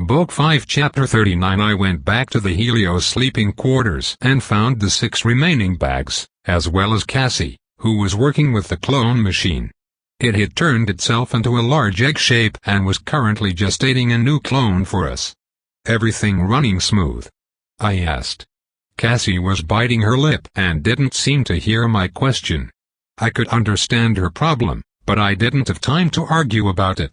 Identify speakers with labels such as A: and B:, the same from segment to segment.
A: Book 5 Chapter 39 I went back to the Helios sleeping quarters and found the 6 remaining bags, as well as Cassie, who was working with the clone machine. It had turned itself into a large egg shape and was currently gestating a new clone for us. "Everything running smooth?" I asked. Cassie was biting her lip and didn't seem to hear my question. I could understand her problem, but I didn't have time to argue about it.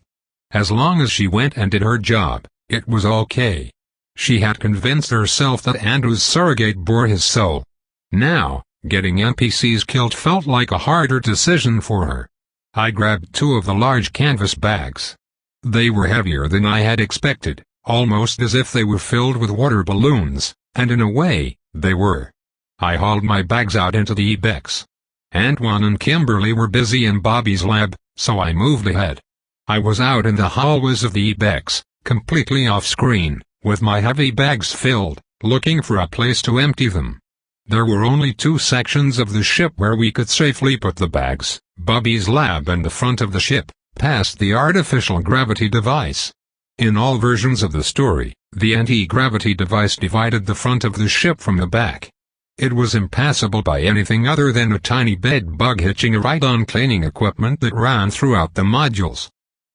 A: As long as she went and did her job, it was okay. She had convinced herself that Andrew's surrogate bore his soul. Now, getting NPCs killed felt like a harder decision for her. I grabbed 2 of the large canvas bags. They were heavier than I had expected, almost as if they were filled with water balloons, and in a way, they were. I hauled my bags out into the Ibex. Antoine and Kimberly were busy in Bobby's lab, so I moved ahead. I was out in the hallways of the Ibex, completely off-screen, with my heavy bags filled, looking for a place to empty them. There were only 2 sections of the ship where we could safely put the bags, Bobby's lab and the front of the ship, past the artificial gravity device. In all versions of the story, the anti-gravity device divided the front of the ship from the back. It was impassable by anything other than a tiny bed bug hitching a ride-on cleaning equipment that ran throughout the modules.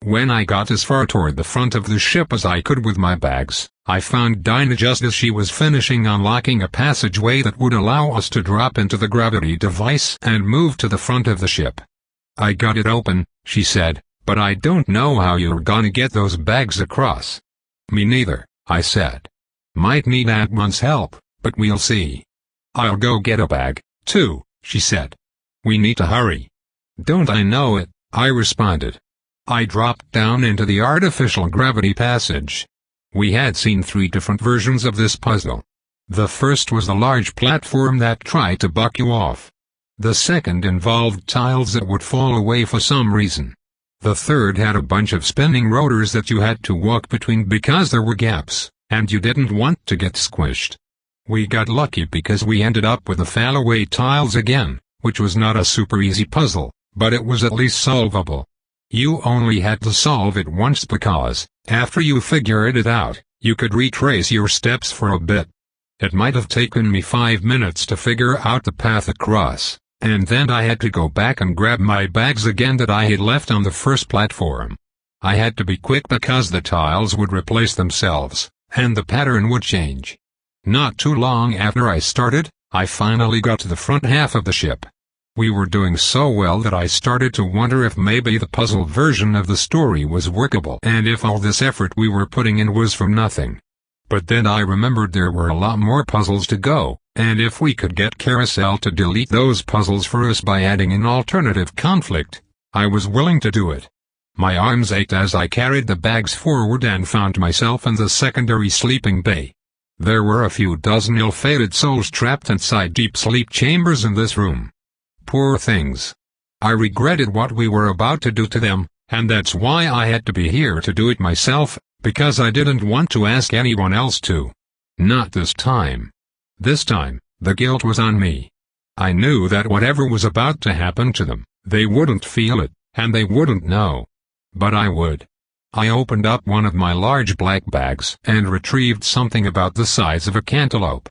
A: When I got as far toward the front of the ship as I could with my bags, I found Dinah just as she was finishing unlocking a passageway that would allow us to drop into the gravity device and move to the front of the ship. "I got it open," she said, "but I don't know how you're gonna get those bags across." "Me neither," I said. "Might need Antoine's help, but we'll see." "I'll go get a bag, too," she said. "We need to hurry." "Don't I know it," I responded. I dropped down into the artificial gravity passage. We had seen 3 different versions of this puzzle. The first was a large platform that tried to buck you off. The second involved tiles that would fall away for some reason. The third had a bunch of spinning rotors that you had to walk between because there were gaps, and you didn't want to get squished. We got lucky because we ended up with the fall-away tiles again, which was not a super easy puzzle, but it was at least solvable. You only had to solve it once because, after you figured it out, you could retrace your steps for a bit. It might have taken me 5 minutes to figure out the path across, and then I had to go back and grab my bags again that I had left on the first platform. I had to be quick because the tiles would replace themselves, and the pattern would change. Not too long after I started, I finally got to the front half of the ship. We were doing so well that I started to wonder if maybe the puzzle version of the story was workable and if all this effort we were putting in was for nothing. But then I remembered there were a lot more puzzles to go, and if we could get Carousel to delete those puzzles for us by adding an alternative conflict, I was willing to do it. My arms ached as I carried the bags forward and found myself in the secondary sleeping bay. There were a few dozen ill-fated souls trapped inside deep sleep chambers in this room. Poor things. I regretted what we were about to do to them, and that's why I had to be here to do it myself, because I didn't want to ask anyone else to. Not this time. This time, the guilt was on me. I knew that whatever was about to happen to them, they wouldn't feel it, and they wouldn't know. But I would. I opened up one of my large black bags and retrieved something about the size of a cantaloupe.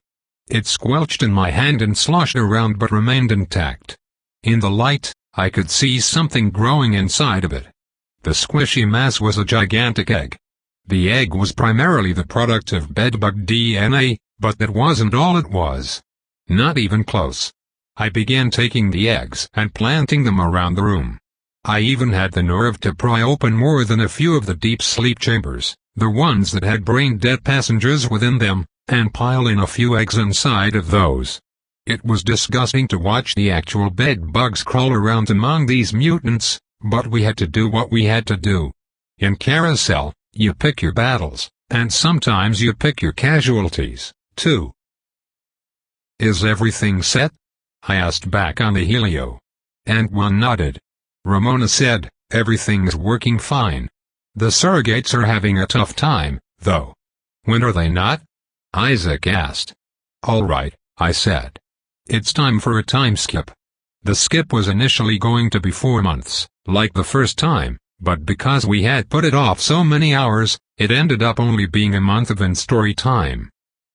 A: It squelched in my hand and sloshed around but remained intact. In the light, I could see something growing inside of it. The squishy mass was a gigantic egg. The egg was primarily the product of bedbug DNA, but that wasn't all it was. Not even close. I began taking the eggs and planting them around the room. I even had the nerve to pry open more than a few of the deep sleep chambers, the ones that had brain-dead passengers within them, and pile in a few eggs inside of those. It was disgusting to watch the actual bed bugs crawl around among these mutants, but we had to do what we had to do. In Carousel, you pick your battles, and sometimes you pick your casualties, too. "Is everything set?" I asked back on the helio. Antoine nodded. Ramona said, "Everything's working fine. The surrogates are having a tough time, though." "When are they not?" Isaac asked. "All right," I said. "It's time for a time skip." The skip was initially going to be 4 months, like the first time, but because we had put it off so many hours, it ended up only being a month of in-story time.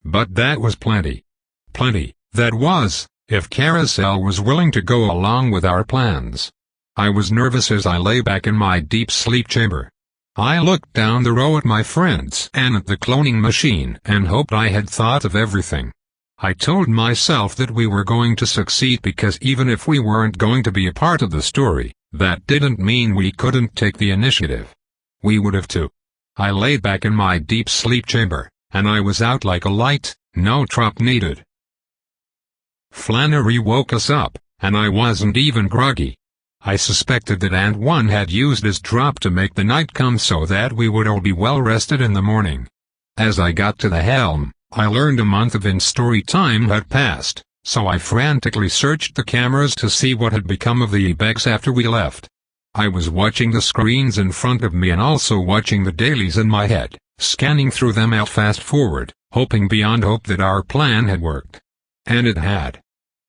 A: But that was plenty. Plenty, that was, if Carousel was willing to go along with our plans. I was nervous as I lay back in my deep sleep chamber. I looked down the row at my friends and at the cloning machine and hoped I had thought of everything. I told myself that we were going to succeed because even if we weren't going to be a part of the story, that didn't mean we couldn't take the initiative. We would have too. I laid back in my deep sleep chamber, and I was out like a light, no trop needed. Flannery woke us up, and I wasn't even groggy. I suspected that Ant 1 had used his drop to make the night come so that we would all be well rested in the morning. As I got to the helm, I learned a month of in-story time had passed, so I frantically searched the cameras to see what had become of the ibex after we left. I was watching the screens in front of me and also watching the dailies in my head, scanning through them out fast forward, hoping beyond hope that our plan had worked. And it had.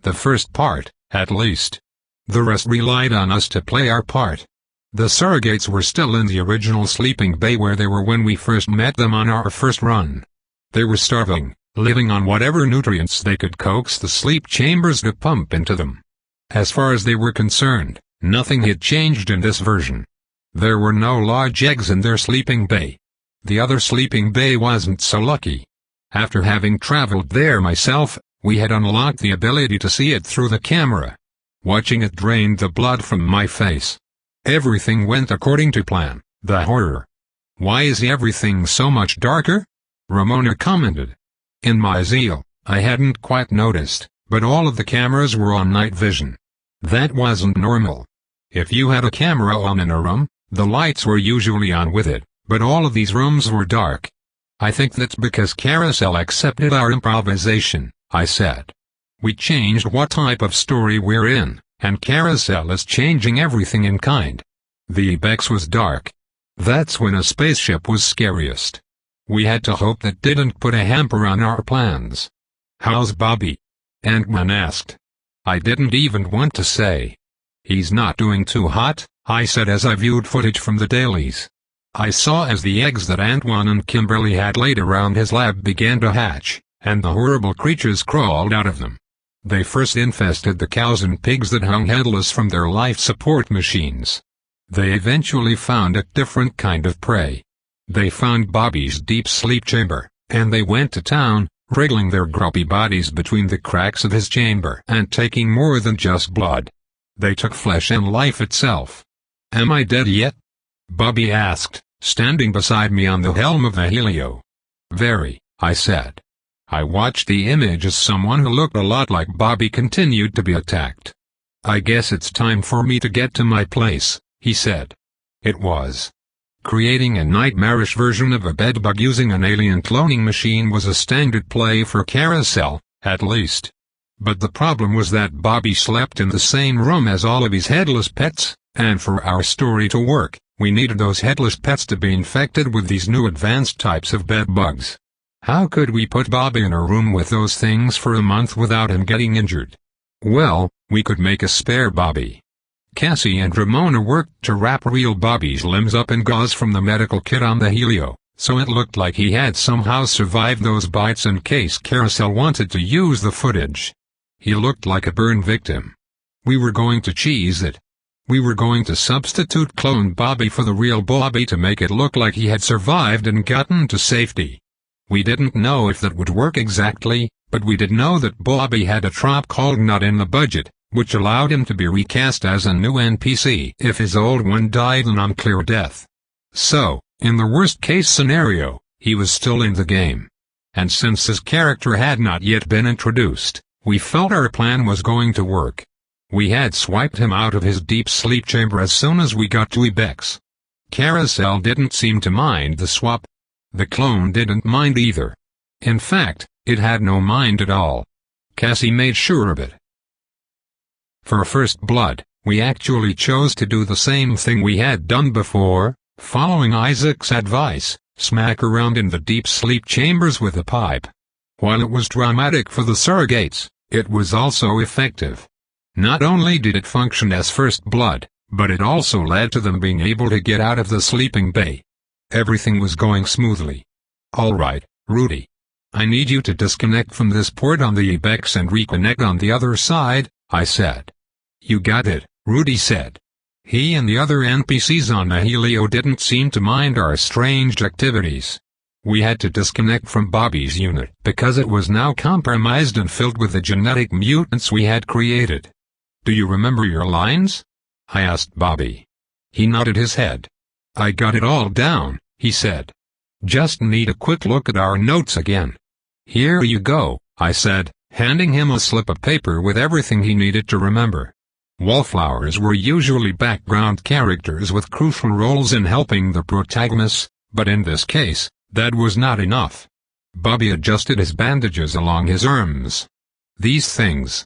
A: The first part, at least. The rest relied on us to play our part. The surrogates were still in the original sleeping bay where they were when we first met them on our first run. They were starving, living on whatever nutrients they could coax the sleep chambers to pump into them. As far as they were concerned, nothing had changed in this version. There were no large eggs in their sleeping bay. The other sleeping bay wasn't so lucky. After having traveled there myself, we had unlocked the ability to see it through the camera. Watching it drained the blood from my face. Everything went according to plan. The horror. Why is everything so much darker? Ramona commented. In my zeal, I hadn't quite noticed, but all of the cameras were on night vision. That wasn't normal. If you had a camera on in a room, the lights were usually on with it, but all of these rooms were dark. I think that's because Carousel accepted our improvisation, I said. We changed what type of story we're in, and Carousel is changing everything in kind. The ibex was dark. That's when a spaceship was scariest. We had to hope that didn't put a hamper on our plans. How's Bobby? Ant-Man asked. I didn't even want to say. He's not doing too hot, I said as I viewed footage from the dailies. I saw as the eggs that Antoine and Kimberly had laid around his lab began to hatch, and the horrible creatures crawled out of them. They first infested the cows and pigs that hung headless from their life support machines. They eventually found a different kind of prey. They found Bobby's deep sleep chamber, and they went to town, wriggling their grubby bodies between the cracks of his chamber and taking more than just blood. They took flesh and life itself. Am I dead yet? Bobby asked, standing beside me on the helm of the Helio. Very, I said. I watched the image as someone who looked a lot like Bobby continued to be attacked. I guess it's time for me to get to my place, he said. It was. Creating a nightmarish version of a bedbug using an alien cloning machine was a standard play for Carousel, at least. But the problem was that Bobby slept in the same room as all of his headless pets, and for our story to work, we needed those headless pets to be infected with these new advanced types of bedbugs. How could we put Bobby in a room with those things for a month without him getting injured? Well, we could make a spare Bobby. Cassie and Ramona worked to wrap real Bobby's limbs up in gauze from the medical kit on the Helio, so it looked like he had somehow survived those bites in case Carousel wanted to use the footage. He looked like a burn victim. We were going to cheese it. We were going to substitute clone Bobby for the real Bobby to make it look like he had survived and gotten to safety. We didn't know if that would work exactly, but we did know that Bobby had a trap called Not in the Budget, which allowed him to be recast as a new NPC if his old one died an unclear death. So, in the worst-case scenario, he was still in the game. And since his character had not yet been introduced, we felt our plan was going to work. We had swiped him out of his deep sleep chamber as soon as we got to Ibex. Carousel didn't seem to mind the swap. The clone didn't mind either. In fact, it had no mind at all. Cassie made sure of it. For First Blood, we actually chose to do the same thing we had done before, following Isaac's advice, smack around in the deep sleep chambers with a pipe. While it was dramatic for the surrogates, it was also effective. Not only did it function as First Blood, but it also led to them being able to get out of the sleeping bay. Everything was going smoothly. "All right, Rudy. I need you to disconnect from this port on the apex and reconnect on the other side," I said. "You got it," Rudy said. He and the other NPCs on the Helio didn't seem to mind our strange activities. We had to disconnect from Bobby's unit because it was now compromised and filled with the genetic mutants we had created. "Do you remember your lines?" I asked Bobby. He nodded his head. "I got it all down," he said. "Just need a quick look at our notes again." "Here you go," I said, handing him a slip of paper with everything he needed to remember. Wallflowers were usually background characters with crucial roles in helping the protagonists, but in this case, that was not enough. Bobby adjusted his bandages along his arms. "These things.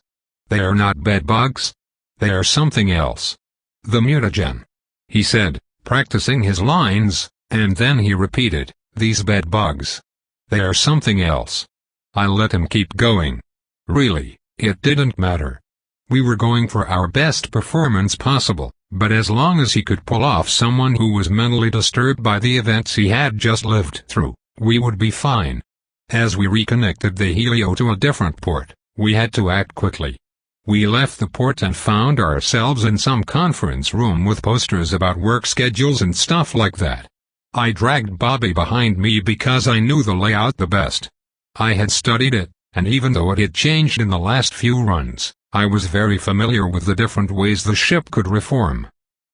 A: They are not bedbugs. They are something else. The mutagen," he said, practicing his lines, and then he repeated, "These bedbugs. They are something else." I let him keep going. Really, it didn't matter. We were going for our best performance possible, but as long as he could pull off someone who was mentally disturbed by the events he had just lived through, we would be fine. As we reconnected the Helio to a different port, we had to act quickly. We left the port and found ourselves in some conference room with posters about work schedules and stuff like that. I dragged Bobby behind me because I knew the layout the best. I had studied it, and even though it had changed in the last few runs, I was very familiar with the different ways the ship could reform.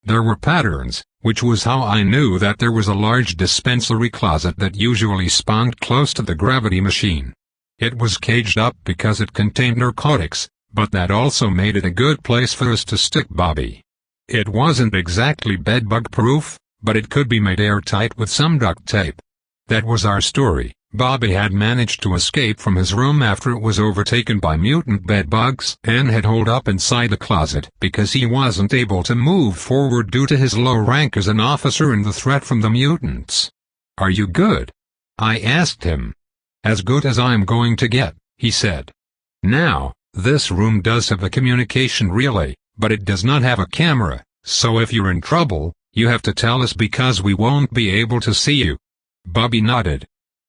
A: There were patterns, which was how I knew that there was a large dispensary closet that usually spawned close to the gravity machine. It was caged up because it contained narcotics, but that also made it a good place for us to stick Bobby. It wasn't exactly bedbug-proof, but it could be made airtight with some duct tape. That was our story. Bobby had managed to escape from his room after it was overtaken by mutant bedbugs and had holed up inside the closet because he wasn't able to move forward due to his low rank as an officer and the threat from the mutants. "Are you good?" I asked him. "As good as I'm going to get," he said. "Now, this room does have a communication relay, but it does not have a camera, so if you're in trouble, you have to tell us because we won't be able to see you." Bobby nodded.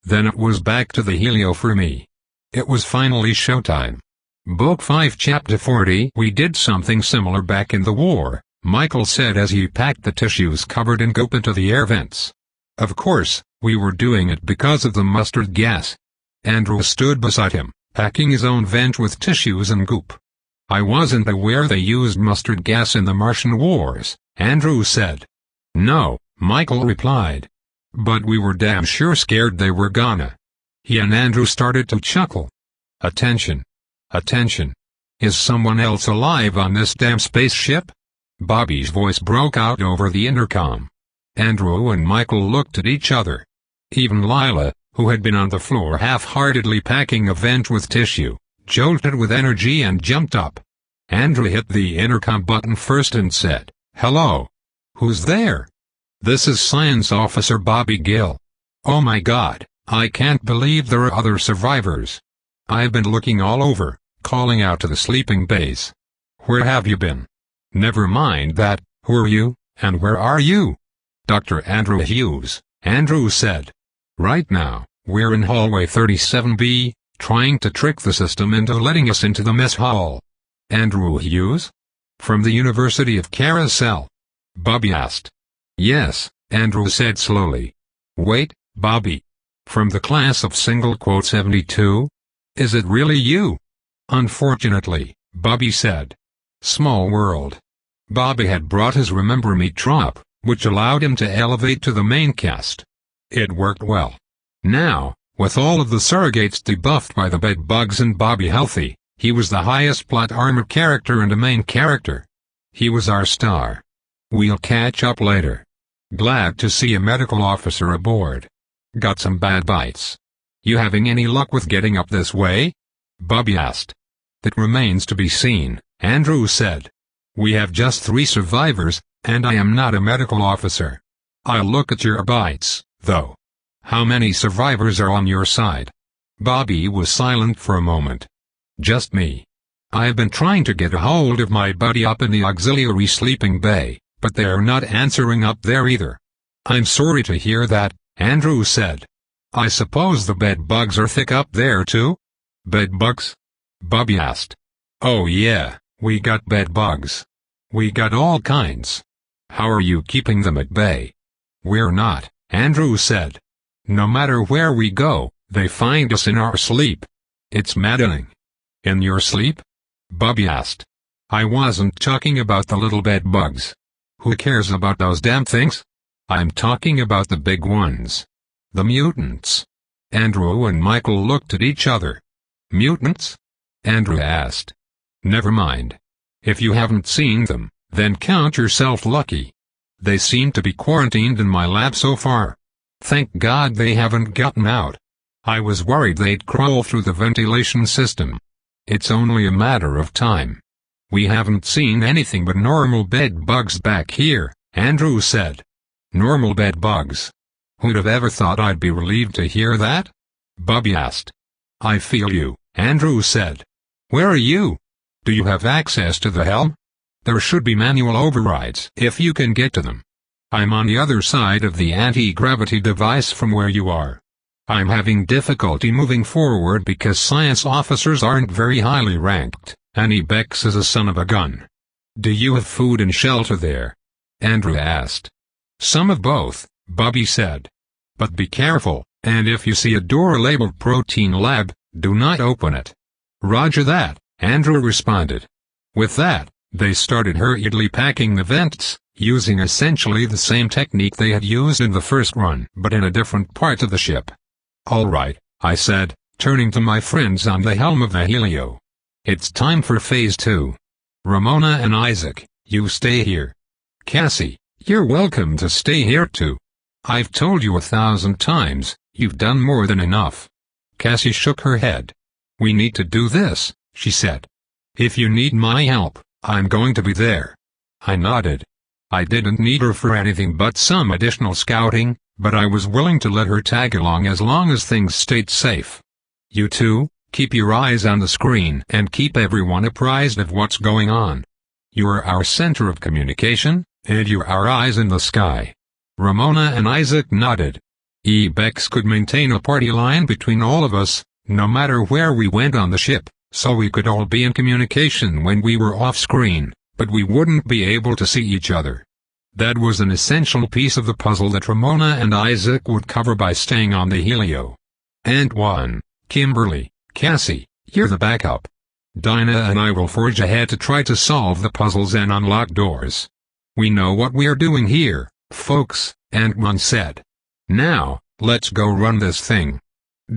A: Then it was back to the Helio for me. It was finally showtime. Book 5 Chapter 40. "We did something similar back in the war," Michael said as he packed the tissues covered in goop into the air vents. "Of course, we were doing it because of the mustard gas." Andrew stood beside him, packing his own vent with tissues and goop. "I wasn't aware they used mustard gas in the Martian wars," Andrew said. "No," Michael replied. "But we were damn sure scared they were gonna." He and Andrew started to chuckle. "Attention. Attention. Is someone else alive on this damn spaceship?" Bobby's voice broke out over the intercom. Andrew and Michael looked at each other. Even Lila, who had been on the floor half-heartedly packing a vent with tissue, jolted with energy and jumped up. Andrew hit the intercom button first and said, "Hello. Who's there?" "This is Science Officer Bobby Gill." "Oh my God, I can't believe there are other survivors. I've been looking all over, calling out to the sleeping bays. Where have you been?" "Never mind that, who are you, and where are you?" "Dr. Andrew Hughes," Andrew said. "Right now, we're in hallway 37B, trying to trick the system into letting us into the mess hall." "Andrew Hughes? From the University of Carousel?" Bobby asked. "Yes," Andrew said slowly. "Wait, Bobby. From the class of '72? Is it really you?" "Unfortunately," Bobby said. Small world. Bobby had brought his Remember Me trop, which allowed him to elevate to the main cast. It worked well. Now, with all of the surrogates debuffed by the bedbugs and Bobby healthy, he was the highest plot armor character and a main character. He was our star. "We'll catch up later. Glad to see a medical officer aboard. Got some bad bites. You having any luck with getting up this way?" Bobby asked. "That remains to be seen," Andrew said. "We have just 3 survivors, and I am not a medical officer. I'll look at your bites, though. How many survivors are on your side?" Bobby was silent for a moment. "Just me. I've been trying to get a hold of my buddy up in the auxiliary sleeping bay, but they are not answering up there either. I'm sorry to hear that, Andrew said. I suppose the bed bugs are thick up there too? Bed bugs? Bobby asked. Oh yeah, we got bed bugs. We got all kinds. How are you keeping them at bay? We're not, Andrew said. No matter where we go, they find us in our sleep. It's maddening. In your sleep? Bobby asked. I wasn't talking about the little bed bugs. Who cares about those damn things? I'm talking about the big ones. The mutants. Andrew and Michael looked at each other. Mutants? Andrew asked. Never mind. If you haven't seen them, then count yourself lucky. They seem to be quarantined in my lab so far. Thank God they haven't gotten out. I was worried they'd crawl through the ventilation system. It's only a matter of time. We haven't seen anything but normal bed bugs back here, Andrew said. Normal bed bugs. Who'd have ever thought I'd be relieved to hear that? Bobby asked. I feel you, Andrew said. Where are you? Do you have access to the helm? There should be manual overrides if you can get to them. I'm on the other side of the anti-gravity device from where you are. I'm having difficulty moving forward because science officers aren't very highly ranked, and Bex is a son of a gun. Do you have food and shelter there? Andrew asked. Some of both, Bobby said. But be careful, and if you see a door labeled Protein Lab, do not open it. Roger that, Andrew responded. With that, they started hurriedly packing the vents, using essentially the same technique they had used in the first run but in a different part of the ship. All right, I said, turning to my friends on the helm of the Helio. It's time for Phase 2. Ramona and Isaac, you stay here. Cassie, you're welcome to stay here too. I've told you 1,000 times, you've done more than enough. Cassie shook her head. We need to do this, she said. If you need my help, I'm going to be there. I nodded. I didn't need her for anything but some additional scouting, but I was willing to let her tag along as long as things stayed safe. You two, keep your eyes on the screen and keep everyone apprised of what's going on. You're our center of communication, and you're our eyes in the sky. Ramona and Isaac nodded. Bex could maintain a party line between all of us, no matter where we went on the ship, so we could all be in communication when we were off-screen, but we wouldn't be able to see each other. That was an essential piece of the puzzle that Ramona and Isaac would cover by staying on the Helio. Antoine, Kimberly, Cassie, you're the backup. Dinah and I will forge ahead to try to solve the puzzles and unlock doors. We know what we're doing here, folks, Antoine said. Now, let's go run this thing.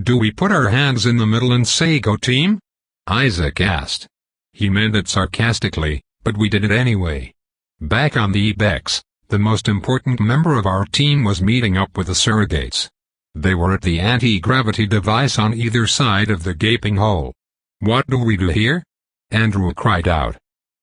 A: Do we put our hands in the middle and say go team? Isaac asked. He meant it sarcastically, but we did it anyway. Back on the Bex, the most important member of our team was meeting up with the surrogates. They were at the anti-gravity device on either side of the gaping hole. What do we do here? Andrew cried out.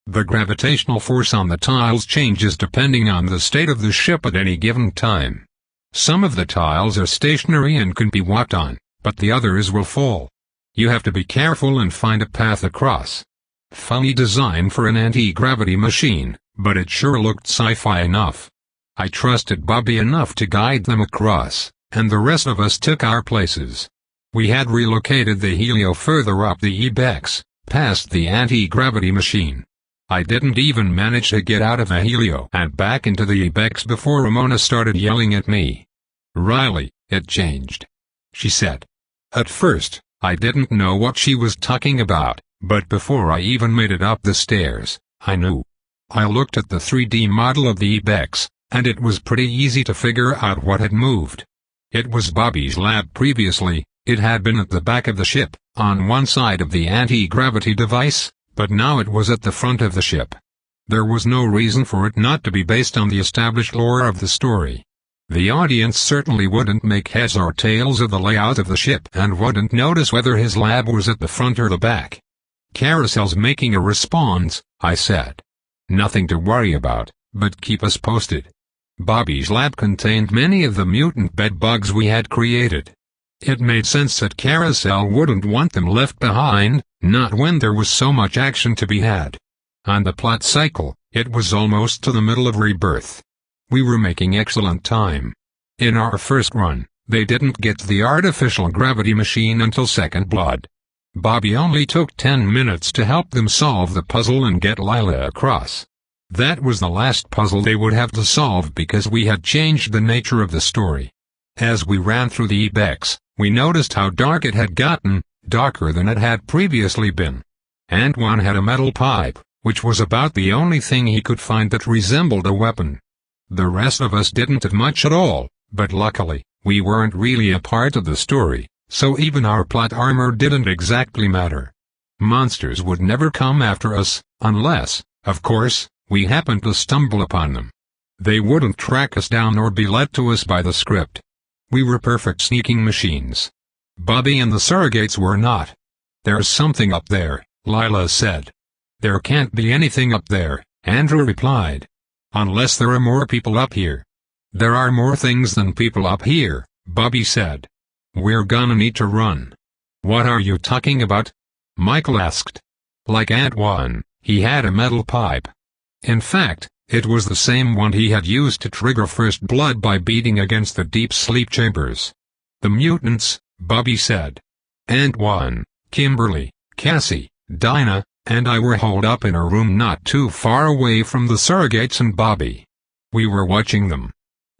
A: The gravitational force on the tiles changes depending on the state of the ship at any given time. Some of the tiles are stationary and can be walked on, but the others will fall. You have to be careful and find a path across. Funny design for an anti-gravity machine, but it sure looked sci-fi enough. I trusted Bobby enough to guide them across, and the rest of us took our places. We had relocated the Helio further up the Bex, past the anti-gravity machine. I didn't even manage to get out of the Helio and back into the Bex before Ramona started yelling at me. Riley, it changed, she said. At first, I didn't know what she was talking about, but before I even made it up the stairs, I knew. I looked at the 3D model of the Bex, and it was pretty easy to figure out what had moved. It was Bobby's lab previously. It had been at the back of the ship, on one side of the anti-gravity device, but now it was at the front of the ship. There was no reason for it not to be based on the established lore of the story. The audience certainly wouldn't make heads or tails of the layout of the ship and wouldn't notice whether his lab was at the front or the back. Carousel's making a response, I said. Nothing to worry about, but keep us posted. Bobby's lab contained many of the mutant bed bugs we had created. It made sense that Carousel wouldn't want them left behind, not when there was so much action to be had. On the plot cycle, It was almost to the middle of rebirth. We were making excellent time. In our first run, they didn't get the artificial gravity machine until second blood. Bobby only took 10 minutes to help them solve the puzzle and get Lila across. That was the last puzzle they would have to solve because we had changed the nature of the story. As we ran through the ibex, we noticed how dark it had gotten, darker than it had previously been. Antoine had a metal pipe, which was about the only thing he could find that resembled a weapon. The rest of us didn't have much at all, but luckily, we weren't really a part of the story, so even our plot armor didn't exactly matter. Monsters would never come after us, unless, of course, we happened to stumble upon them. They wouldn't track us down or be led to us by the script. We were perfect sneaking machines. Bobby and the surrogates were not. "There's something up there," Lila said. "There can't be anything up there," Andrew replied. "Unless there are more people up here." "There are more things than people up here," Bobby said. "We're gonna need to run." "What are you talking about?" Michael asked. Like Antoine, he had a metal pipe. In fact, it was the same one he had used to trigger first blood by beating against the deep sleep chambers. "The mutants," Bobby said. "Antoine, Kimberly, Cassie, Dinah, and I were holed up in a room not too far away from the surrogates and Bobby. We were watching them.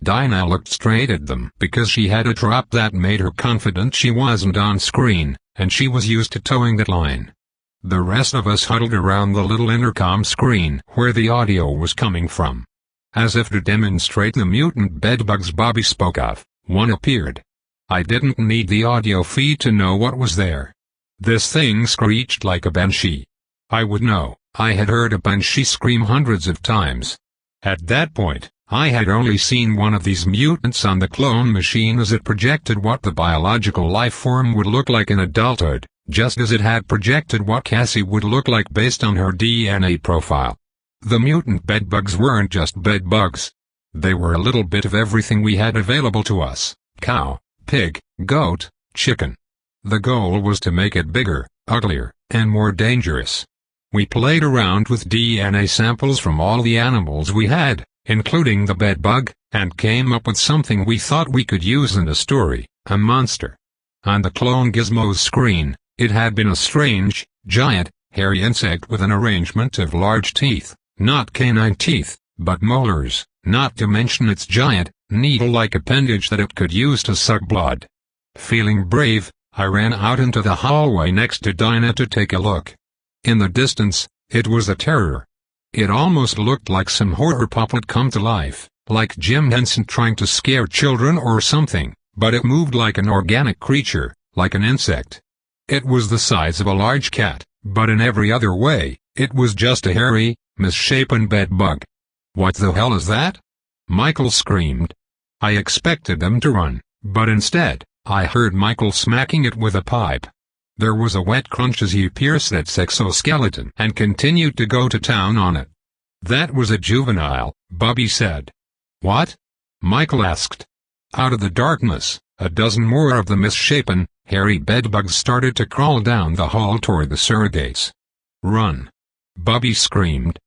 A: Dinah looked straight at them because she had a drop that made her confident she wasn't on screen, and she was used to towing that line. The rest of us huddled around the little intercom screen where the audio was coming from. As if to demonstrate the mutant bedbugs Bobby spoke of, one appeared. I didn't need the audio feed to know what was there. This thing screeched like a banshee. I would know, I had heard a banshee scream hundreds of times. At that point, I had only seen one of these mutants on the clone machine as it projected what the biological life form would look like in adulthood, just as it had projected what Cassie would look like based on her DNA profile. The mutant bedbugs weren't just bedbugs. They were a little bit of everything we had available to us: cow, pig, goat, chicken. The goal was to make it bigger, uglier, and more dangerous. We played around with DNA samples from all the animals we had, including the bedbug, and came up with something we thought we could use in the story: a monster. On the clone gizmo's screen, it had been a strange, giant, hairy insect with an arrangement of large teeth, not canine teeth, but molars, not to mention its giant, needle-like appendage that it could use to suck blood. Feeling brave, I ran out into the hallway next to Dinah to take a look. In the distance, it was a terror. It almost looked like some horror puppet come to life, like Jim Henson trying to scare children or something, but it moved like an organic creature, like an insect. It was the size of a large cat, but in every other way, it was just a hairy, misshapen bedbug. "What the hell is that?" Michael screamed. I expected them to run, but instead, I heard Michael smacking it with a pipe. There was a wet crunch as he pierced its exoskeleton and continued to go to town on it. "That was a juvenile," Bobby said. "What?" Michael asked. Out of the darkness, a dozen more of the misshapen, hairy bedbugs started to crawl down the hall toward the surrogates. "Run!" Bobby screamed.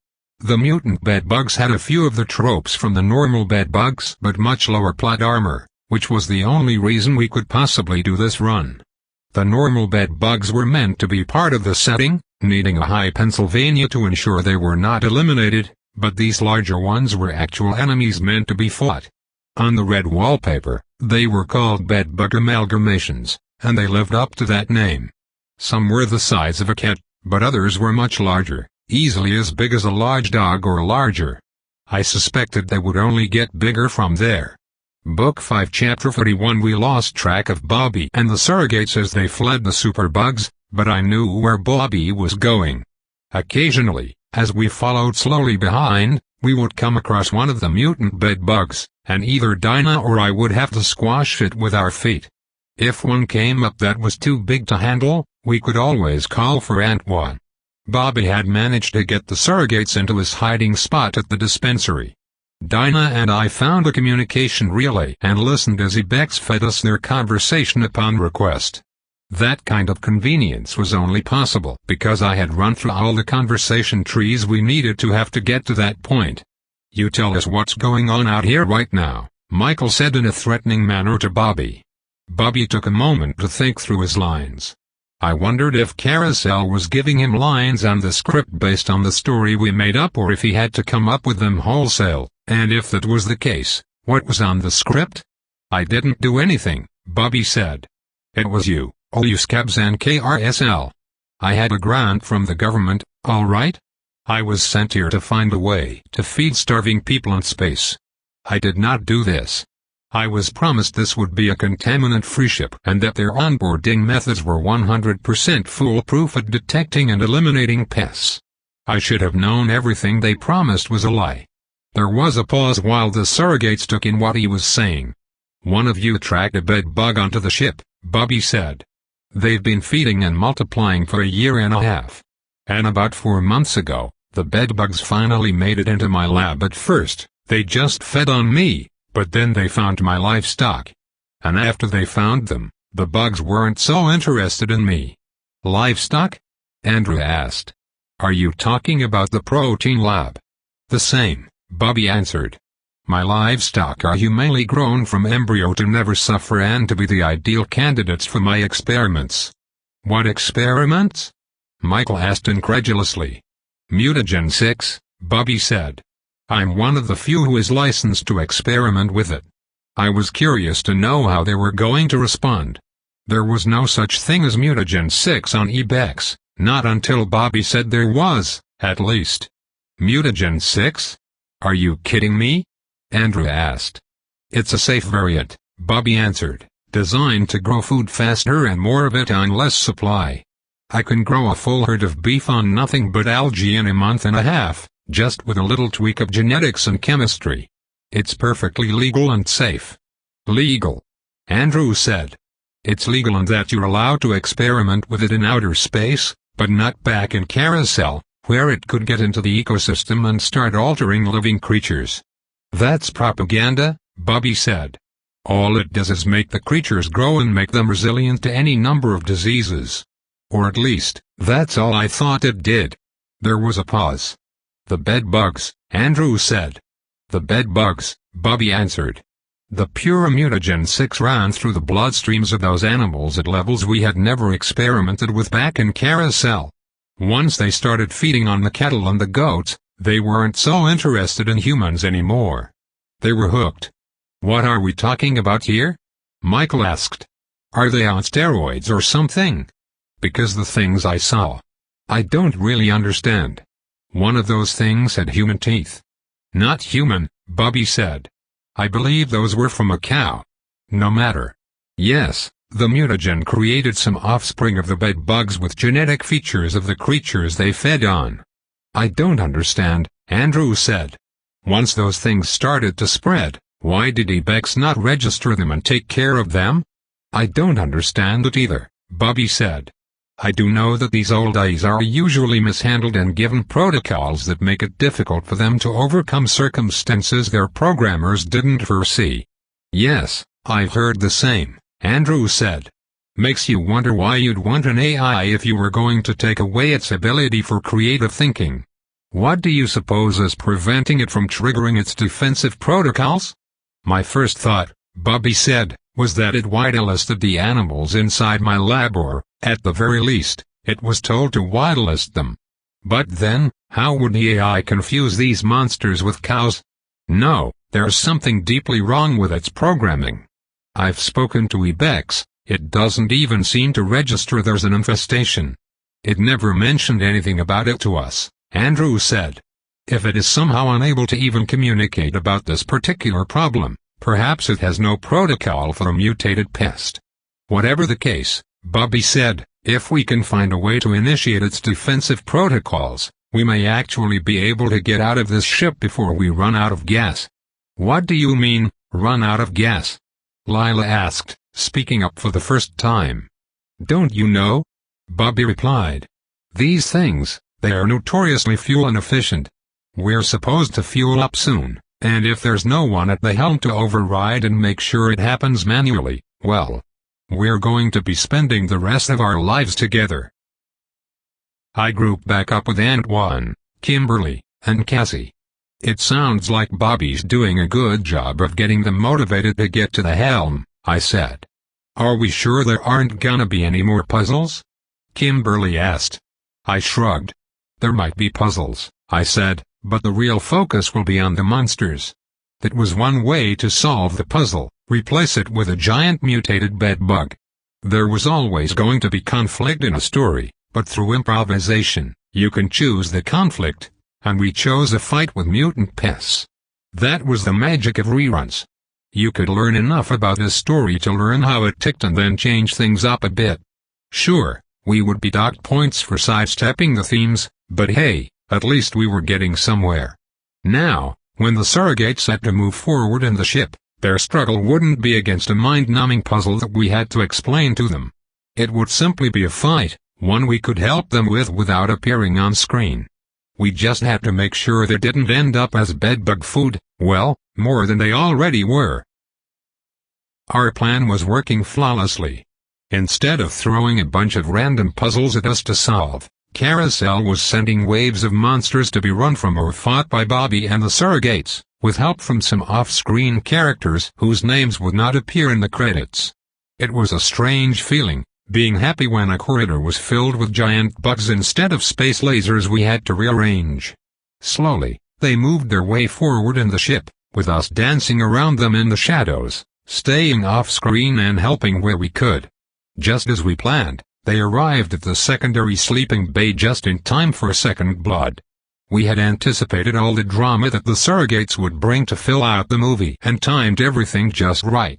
A: The mutant bedbugs had a few of the tropes from the normal bedbugs but much lower plot armor, which was the only reason we could possibly do this run. The normal bedbugs were meant to be part of the setting, needing a high Pennsylvania to ensure they were not eliminated, but these larger ones were actual enemies meant to be fought. On the red wallpaper, they were called bedbug amalgamations, and they lived up to that name. Some were the size of a cat, but others were much larger, easily as big as a large dog or larger. I suspected they would only get bigger from there. Book 5 Chapter 41. We lost track of Bobby and the surrogates as they fled the superbugs, but I knew where Bobby was going. Occasionally, as we followed slowly behind, we would come across one of the mutant bedbugs, and either Dinah or I would have to squash it with our feet. If one came up that was too big to handle, we could always call for Antoine. Bobby had managed to get the surrogates into his hiding spot at the dispensary. Dinah and I found a communication relay and listened as Ibex fed us their conversation upon request. That kind of convenience was only possible because I had run through all the conversation trees we needed to have to get to that point. "You tell us what's going on out here right now," Michael said in a threatening manner to Bobby. Bobby took a moment to think through his lines. I wondered if Carousel was giving him lines on the script based on the story we made up or if he had to come up with them wholesale, and if that was the case, what was on the script? "I didn't do anything," Bobby said. "It was you, all you scabs and Carousel. I had a grant from the government, all right? I was sent here to find a way to feed starving people in space. I did not do this. I was promised this would be a contaminant-free ship and that their onboarding methods were 100% foolproof at detecting and eliminating pests. I should have known everything they promised was a lie." There was a pause while the surrogates took in what he was saying. "One of you tracked a bed bug onto the ship," Bobby said. "They've been feeding and multiplying for a year and a half. And about 4 months ago, the bedbugs finally made it into my lab. At first, they just fed on me, but then they found my livestock. And after they found them, the bugs weren't so interested in me." "Livestock?" Andrew asked. "Are you talking about the protein lab?" "The same," Bobby answered. "My livestock are humanely grown from embryo to never suffer and to be the ideal candidates for my experiments." "What experiments?" Michael asked incredulously. "Mutagen 6, Bobby said. "I'm one of the few who is licensed to experiment with it." I was curious to know how they were going to respond. There was no such thing as Mutagen 6 on Ibex, not until Bobby said there was, at least. "Mutagen 6? Are you kidding me?" Andrew asked. "It's a safe variant," Bobby answered, "designed to grow food faster and more of it on less supply. I can grow a full herd of beef on nothing but algae in a month and a half, just with a little tweak of genetics and chemistry. It's perfectly legal and safe." "Legal?" Andrew said. "It's legal in that you're allowed to experiment with it in outer space, but not back in Carousel, where it could get into the ecosystem and start altering living creatures." "That's propaganda," Bobby said. "All it does is make the creatures grow and make them resilient to any number of diseases. Or at least, that's all I thought it did." There was a pause. "The bed bugs," Andrew said. "The bed bugs," Bobby answered. "The pure mutagen 6 ran through the bloodstreams of those animals at levels we had never experimented with back in Carousel. Once they started feeding on the cattle and the goats, they weren't so interested in humans anymore. They were hooked." "What are we talking about here?" Michael asked. "Are they on steroids or something? Because the things I saw, I don't really understand. One of those things had human teeth." "Not human," Bobby said. "I believe those were from a cow." "No matter. Yes, the mutagen created some offspring of the bed bugs with genetic features of the creatures they fed on." "I don't understand," Andrew said. "Once those things started to spread, why did Ibex not register them and take care of them?" "I don't understand it either," Bobby said. "I do know that these old eyes are usually mishandled and given protocols that make it difficult for them to overcome circumstances their programmers didn't foresee." "Yes, I've heard the same," Andrew said. "Makes you wonder why you'd want an AI if you were going to take away its ability for creative thinking. What do you suppose is preventing it from triggering its defensive protocols?" "My first thought," Bobby said, "was that it whitelisted the animals inside my lab or, at the very least, it was told to whitelist them. But then, how would the AI confuse these monsters with cows? No, there's something deeply wrong with its programming. I've spoken to Ibex, it doesn't even seem to register there's an infestation. It never mentioned anything about it to us," Andrew said. "If it is somehow unable to even communicate about this particular problem, perhaps it has no protocol for a mutated pest. Whatever the case," Bobby said, "if we can find a way to initiate its defensive protocols, we may actually be able to get out of this ship before we run out of gas." "What do you mean, run out of gas?" Lila asked, speaking up for the first time. "Don't you know?" Bobby replied. "These things, they are notoriously fuel inefficient. We're supposed to fuel up soon, and if there's no one at the helm to override and make sure it happens manually, well, We're going to be spending the rest of our lives together. I grouped back up with Antoine, Kimberly, and Cassie. It sounds like Bobby's doing a good job of getting them motivated to get to the helm, I said. Are we sure there aren't gonna be any more puzzles? Kimberly asked. I shrugged. There might be puzzles, I said, but the real focus will be on the monsters. That was one way to solve the puzzle, replace it with a giant mutated bedbug. There was always going to be conflict in a story, but through improvisation, you can choose the conflict, and we chose a fight with mutant pests. That was the magic of reruns. You could learn enough about this story to learn how it ticked and then change things up a bit. Sure, we would be docked points for sidestepping the themes, but hey, at least we were getting somewhere. Now, when the surrogates had to move forward in the ship, their struggle wouldn't be against a mind-numbing puzzle that we had to explain to them. It would simply be a fight, one we could help them with without appearing on screen. We just had to make sure they didn't end up as bedbug food, well, more than they already were. Our plan was working flawlessly. Instead of throwing a bunch of random puzzles at us to solve, Carousel was sending waves of monsters to be run from or fought by Bobby and the surrogates, with help from some off-screen characters whose names would not appear in the credits. It was a strange feeling, being happy when a corridor was filled with giant bugs instead of space lasers we had to rearrange. Slowly, they moved their way forward in the ship, with us dancing around them in the shadows, staying off-screen and helping where we could. Just as we planned, they arrived at the secondary sleeping bay just in time for second blood. We had anticipated all the drama that the surrogates would bring to fill out the movie and timed everything just right.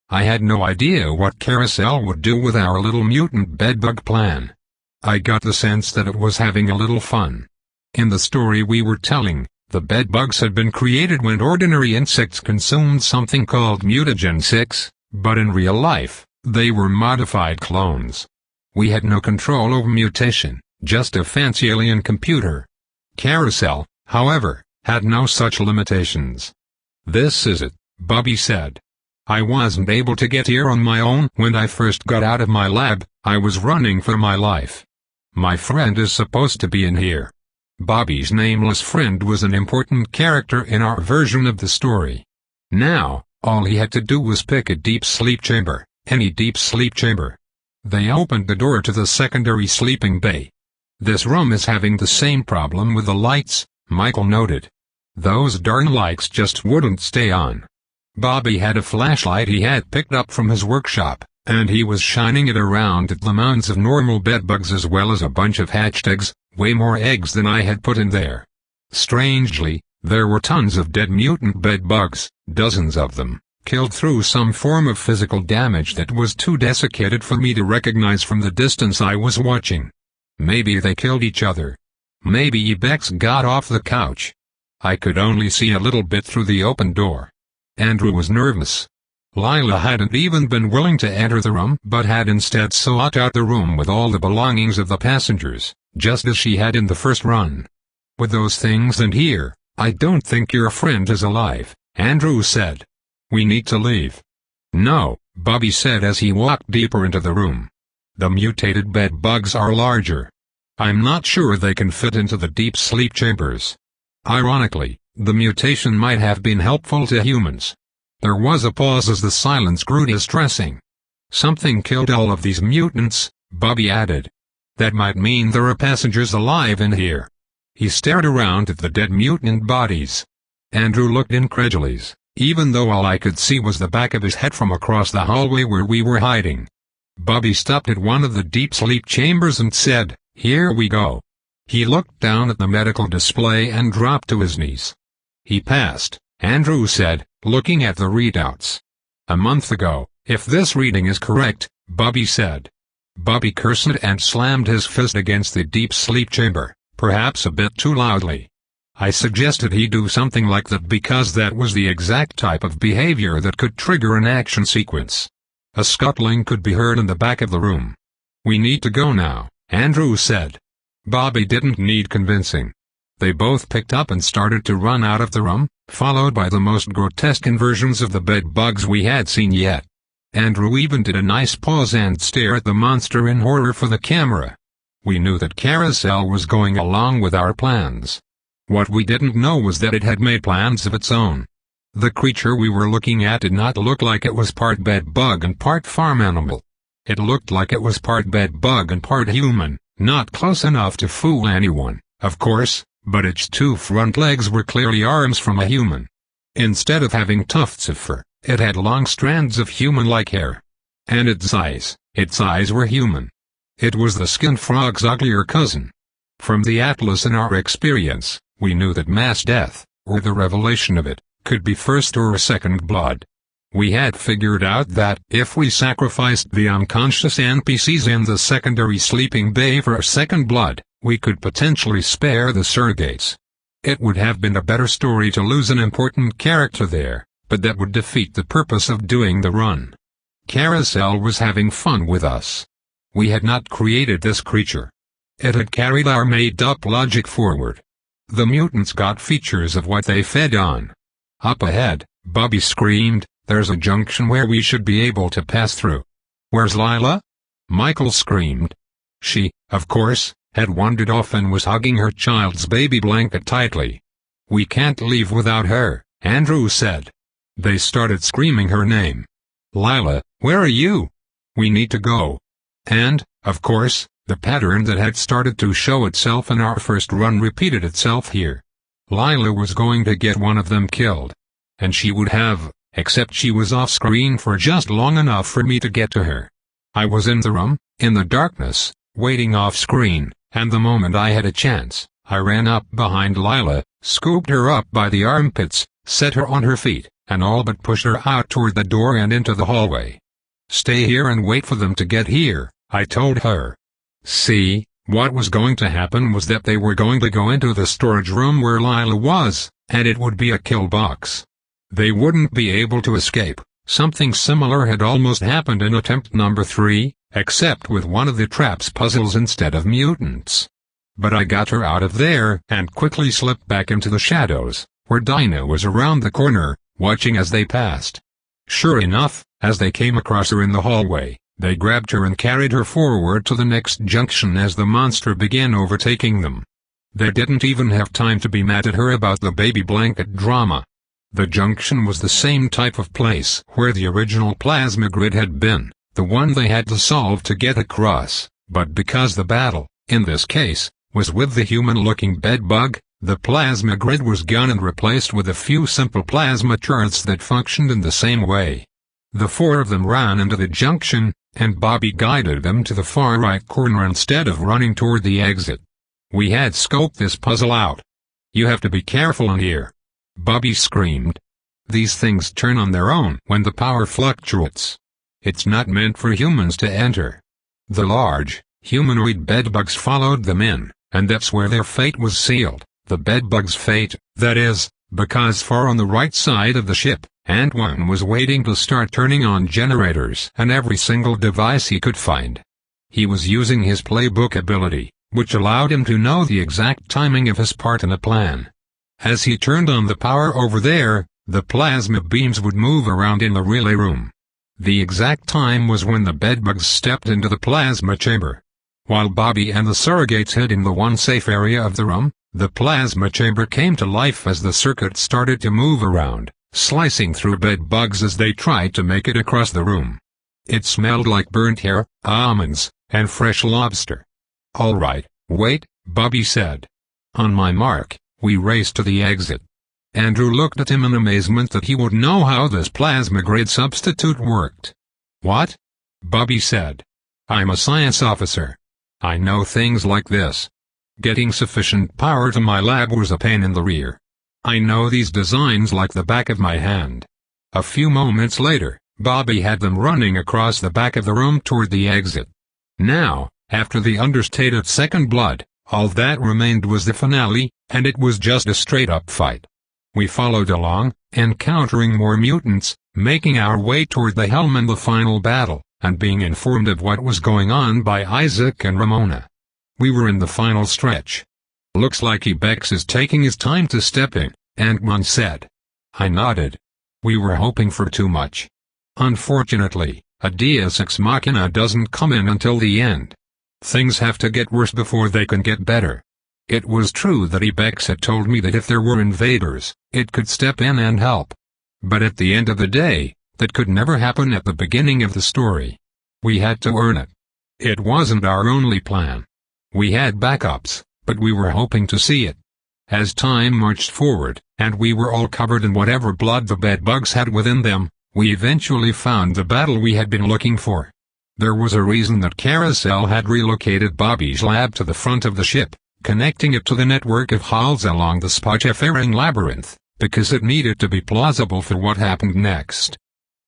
A: I had no idea what Carousel would do with our little mutant bedbug plan. I got the sense that it was having a little fun. In the story we were telling, the bedbugs had been created when ordinary insects consumed something called mutagen 6, but in real life, they were modified clones. We had no control over mutation, just a fancy alien computer. Carousel, however, had no such limitations. This is it, Bobby said. I wasn't able to get here on my own. When I first got out of my lab, I was running for my life. My friend is supposed to be in here. Bobby's nameless friend was an important character in our version of the story. Now, all he had to do was pick a deep sleep chamber, any deep sleep chamber. They opened the door to the secondary sleeping bay. This room is having the same problem with the lights, Michael noted. Those darn lights just wouldn't stay on. Bobby had a flashlight he had picked up from his workshop, and he was shining it around at the mounds of normal bedbugs as well as a bunch of hatched eggs, way more eggs than I had put in there. Strangely, there were tons of dead mutant bedbugs, dozens of them, killed through some form of physical damage that was too desiccated for me to recognize from the distance I was watching. Maybe they killed each other. Maybe Ibex got off the couch. I could only see a little bit through the open door. Andrew was nervous. Lila hadn't even been willing to enter the room but had instead sought out the room with all the belongings of the passengers, just as she had in the first run. With those things in here, I don't think your friend is alive, Andrew said. We need to leave. No, Bobby said as he walked deeper into the room. The mutated bed bugs are larger. I'm not sure they can fit into the deep sleep chambers. Ironically, the mutation might have been helpful to humans. There was a pause as the silence grew distressing. Something killed all of these mutants, Bobby added. That might mean there are passengers alive in here. He stared around at the dead mutant bodies. Andrew looked incredulous, even though all I could see was the back of his head from across the hallway where we were hiding. Bobby stopped at one of the deep sleep chambers and said, "Here we go." He looked down at the medical display and dropped to his knees. He passed, Andrew said, looking at the readouts. A month ago, if this reading is correct, Bobby said. Bobby cursed and slammed his fist against the deep sleep chamber, perhaps a bit too loudly. I suggested he do something like that because that was the exact type of behavior that could trigger an action sequence. A scuttling could be heard in the back of the room. We need to go now, Andrew said. Bobby didn't need convincing. They both picked up and started to run out of the room, followed by the most grotesque inversions of the bed bugs we had seen yet. Andrew even did a nice pause and stare at the monster in horror for the camera. We knew that Carousel was going along with our plans. What we didn't know was that it had made plans of its own. The creature we were looking at did not look like it was part bed bug and part farm animal. It looked like it was part bed bug and part human, not close enough to fool anyone, of course, but its two front legs were clearly arms from a human. Instead of having tufts of fur, it had long strands of human-like hair. And its eyes were human. It was the skinned frog's uglier cousin. From the atlas in our experience, we knew that mass death, or the revelation of it, could be first or second blood. We had figured out that if we sacrificed the unconscious NPCs in the secondary sleeping bay for a second blood, we could potentially spare the surrogates. It would have been a better story to lose an important character there, but that would defeat the purpose of doing the run. Carousel was having fun with us. We had not created this creature. It had carried our made-up logic forward. The mutants got features of what they fed on. Up ahead, Bobby screamed, "There's a junction where we should be able to pass through." "Where's Lila?" Michael screamed. She, of course, had wandered off and was hugging her child's baby blanket tightly. "We can't leave without her," Andrew said. They started screaming her name. "Lila, where are you? We need to go." And, of course, the pattern that had started to show itself in our first run repeated itself here. Lila was going to get one of them killed. And she would have, except she was off-screen for just long enough for me to get to her. I was in the room, in the darkness, waiting off-screen, and the moment I had a chance, I ran up behind Lila, scooped her up by the armpits, set her on her feet, and all but pushed her out toward the door and into the hallway. "Stay here and wait for them to get here," I told her. See, what was going to happen was that they were going to go into the storage room where Lila was, and it would be a kill box. They wouldn't be able to escape. Something similar had almost happened in attempt number 3, except with one of the traps puzzles instead of mutants. But I got her out of there and quickly slipped back into the shadows, where Dinah was around the corner, watching as they passed. Sure enough, as they came across her in the hallway, they grabbed her and carried her forward to the next junction as the monster began overtaking them. They didn't even have time to be mad at her about the baby blanket drama. The junction was the same type of place where the original plasma grid had been, the one they had to solve to get across, but because the battle, in this case, was with the human-looking bedbug, the plasma grid was gone and replaced with a few simple plasma turrets that functioned in the same way. The four of them ran into the junction, and Bobby guided them to the far right corner instead of running toward the exit. We had scoped this puzzle out. "You have to be careful in here," Bobby screamed. "These things turn on their own when the power fluctuates. It's not meant for humans to enter." The large, humanoid bedbugs followed them in, and that's where their fate was sealed. The bedbug's fate, that is, because far on the right side of the ship, Antoine was waiting to start turning on generators and every single device he could find. He was using his playbook ability, which allowed him to know the exact timing of his part in the plan. As he turned on the power over there, the plasma beams would move around in the relay room. The exact time was when the bedbugs stepped into the plasma chamber. While Bobby and the surrogates hid in the one safe area of the room, the plasma chamber came to life as the circuit started to move around, slicing through bedbugs as they tried to make it across the room. It smelled like burnt hair, almonds, and fresh lobster. "All right, wait," Bobby said. On my mark, we raced to the exit. Andrew looked at him in amazement that he would know how this plasma grid substitute worked. "What?" Bobby said. "I'm a science officer. I know things like this. Getting sufficient power to my lab was a pain in the rear. I know these designs like the back of my hand." A few moments later, Bobby had them running across the back of the room toward the exit. Now, after the understated second blood, all that remained was the finale, and it was just a straight-up fight. We followed along, encountering more mutants, making our way toward the helm and the final battle, and being informed of what was going on by Isaac and Ramona. We were in the final stretch. "Looks like Ibex is taking his time to step in," Ant-Man said. I nodded. We were hoping for too much. Unfortunately, A deus ex machina doesn't come in until the end. Things have to get worse before they can get better. It was true that Ibex had told me that if there were invaders, it could step in and help. But at the end of the day, that could never happen at the beginning of the story. We had to earn it. It wasn't our only plan. We had backups, but we were hoping to see it. As time marched forward, and we were all covered in whatever blood the bedbugs had within them, we eventually found the battle we had been looking for. There was a reason that Carousel had relocated Bobby's lab to the front of the ship, connecting it to the network of halls along the spacefaring labyrinth, because it needed to be plausible for what happened next.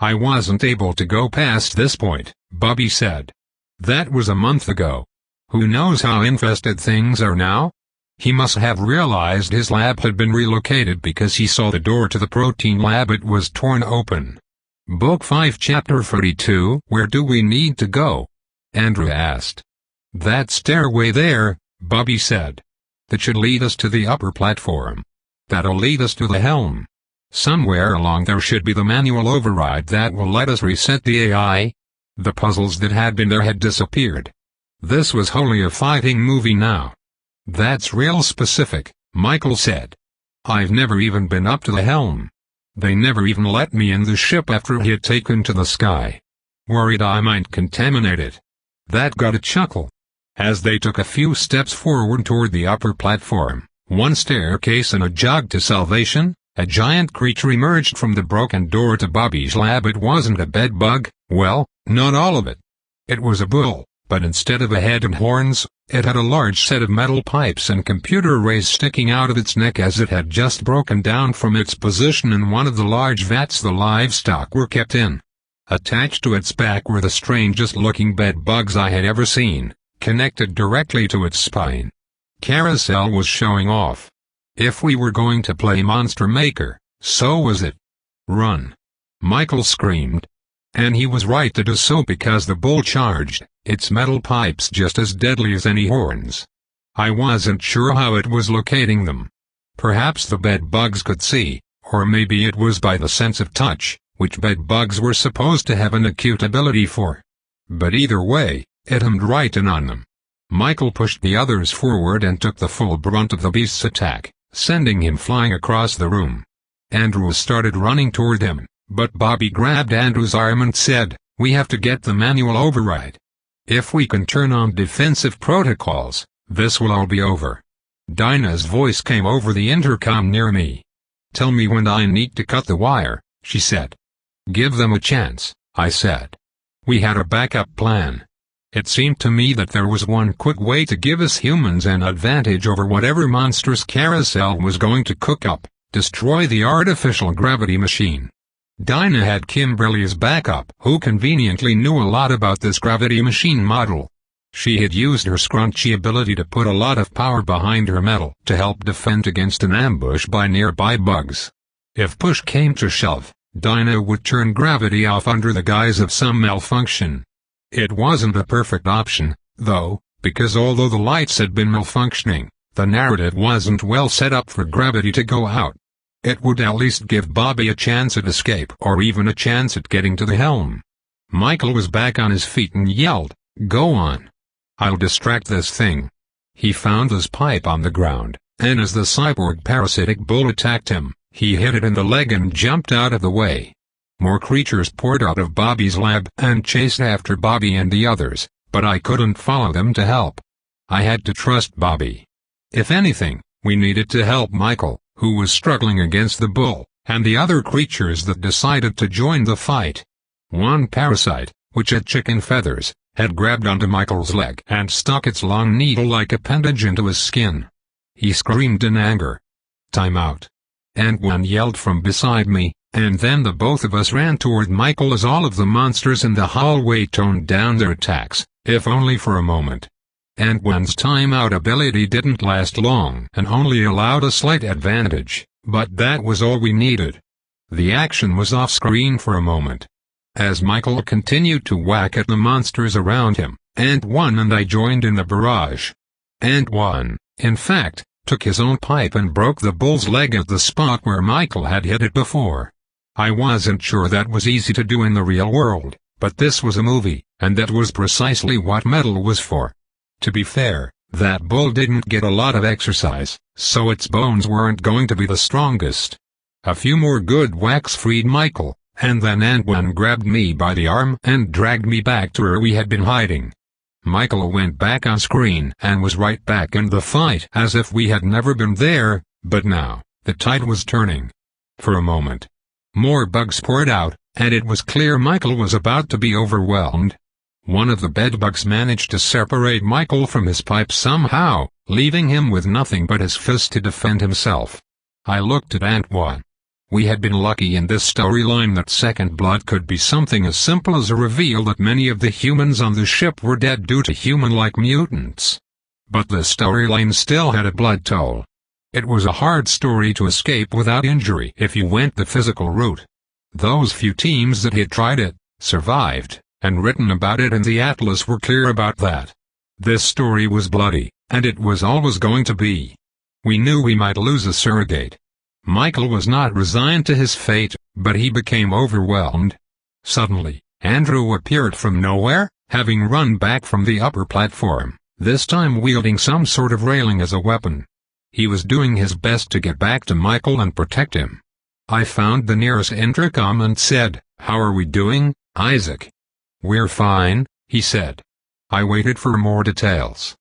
A: I wasn't able to go past this point, Bobby said. That was a month ago. Who knows how infested things are now? He must have realized his lab had been relocated because he saw the door to the protein lab. It was torn open. Book 5 Chapter 42. Where do we need to go? Andrew asked. That stairway there, Bobby said. That should lead us to the upper platform. That'll lead us to the helm. Somewhere along there should be the manual override that will let us reset the AI. The puzzles that had been there had disappeared. This was wholly a fighting movie now. That's real specific, Michael said. I've never even been up to the helm. They never even let me in the ship after it had taken to the sky. Worried I might contaminate it. That got a chuckle. As they took a few steps forward toward the upper platform, one staircase and a jog to salvation, a giant creature emerged from the broken door to Bobby's lab. It wasn't a bedbug, well, not all of it. It was a bull, but instead of a head and horns, it had a large set of metal pipes and computer arrays sticking out of its neck as it had just broken down from its position in one of the large vats the livestock were kept in. Attached to its back were the strangest-looking bedbugs I had ever seen, connected directly to its spine. Carousel was showing off. If we were going to play Monster Maker, so was it. Run! Michael screamed. And he was right to do so because the bull charged, its metal pipes just as deadly as any horns. I wasn't sure how it was locating them. Perhaps the bedbugs could see, or maybe it was by the sense of touch, which bedbugs were supposed to have an acute ability for. But either way, it hummed right in on them. Michael pushed the others forward and took the full brunt of the beast's attack, sending him flying across the room. Andrew started running toward him, but Bobby grabbed Andrew's arm and said, "We have to get the manual override. If we can turn on defensive protocols, this will all be over." Dinah's voice came over the intercom near me. "Tell me when I need to cut the wire," she said. "Give them a chance," I said. We had a backup plan. It seemed to me that there was one quick way to give us humans an advantage over whatever monsters Carousel was going to cook up: destroy the artificial gravity machine. Dinah had Kimberly's backup, who conveniently knew a lot about this gravity machine model. She had used her scrunchy ability to put a lot of power behind her metal to help defend against an ambush by nearby bugs. If push came to shove, Dinah would turn gravity off under the guise of some malfunction. It wasn't a perfect option, though, because although the lights had been malfunctioning, the narrative wasn't well set up for gravity to go out. It would at least give Bobby a chance at escape or even a chance at getting to the helm. Michael was back on his feet and yelled, "Go on. I'll distract this thing." He found his pipe on the ground, and as the cyborg parasitic bull attacked him, he hit it in the leg and jumped out of the way. More creatures poured out of Bobby's lab and chased after Bobby and the others, but I couldn't follow them to help. I had to trust Bobby. If anything, we needed to help Michael, who was struggling against the bull, and the other creatures that decided to join the fight. One parasite, which had chicken feathers, had grabbed onto Michael's leg and stuck its long needle-like appendage into his skin. He screamed in anger. "Time out!" And one yelled from beside me, and then the both of us ran toward Michael as all of the monsters in the hallway toned down their attacks, if only for a moment. And one's timeout ability didn't last long and only allowed a slight advantage, but that was all we needed. The action was off-screen for a moment. As Michael continued to whack at the monsters around him, Ant-One and I joined in the barrage. Ant-One, in fact, took his own pipe and broke the bull's leg at the spot where Michael had hit it before. I wasn't sure that was easy to do in the real world, But this was a movie, and that was precisely what metal was for. To be fair, that bull didn't get a lot of exercise, so its bones weren't going to be the strongest. A few more good whacks freed Michael, and then Antoine grabbed me by the arm and dragged me back to where we had been hiding. Michael went back on screen and was right back in the fight as if we had never been there, but now, the tide was turning. For a moment, more bugs poured out, and it was clear Michael was about to be overwhelmed. One of the bedbugs managed to separate Michael from his pipe somehow, leaving him with nothing but his fist to defend himself. I looked at Antoine. We had been lucky in this storyline that Second Blood could be something as simple as a reveal that many of the humans on the ship were dead due to human-like mutants. But the storyline still had a blood toll. It was a hard story to escape without injury if you went the physical route. Those few teams that had tried it, survived, and written about it in the Atlas were clear about that. This story was bloody, and it was always going to be. We knew we might lose a surrogate. Michael was not resigned to his fate, but he became overwhelmed. Suddenly, Andrew appeared from nowhere, having run back from the upper platform, this time wielding some sort of railing as a weapon. He was doing his best to get back to Michael and protect him. I found the nearest intercom and said, "How are we doing, Isaac?" "We're fine," he said. I waited for more details.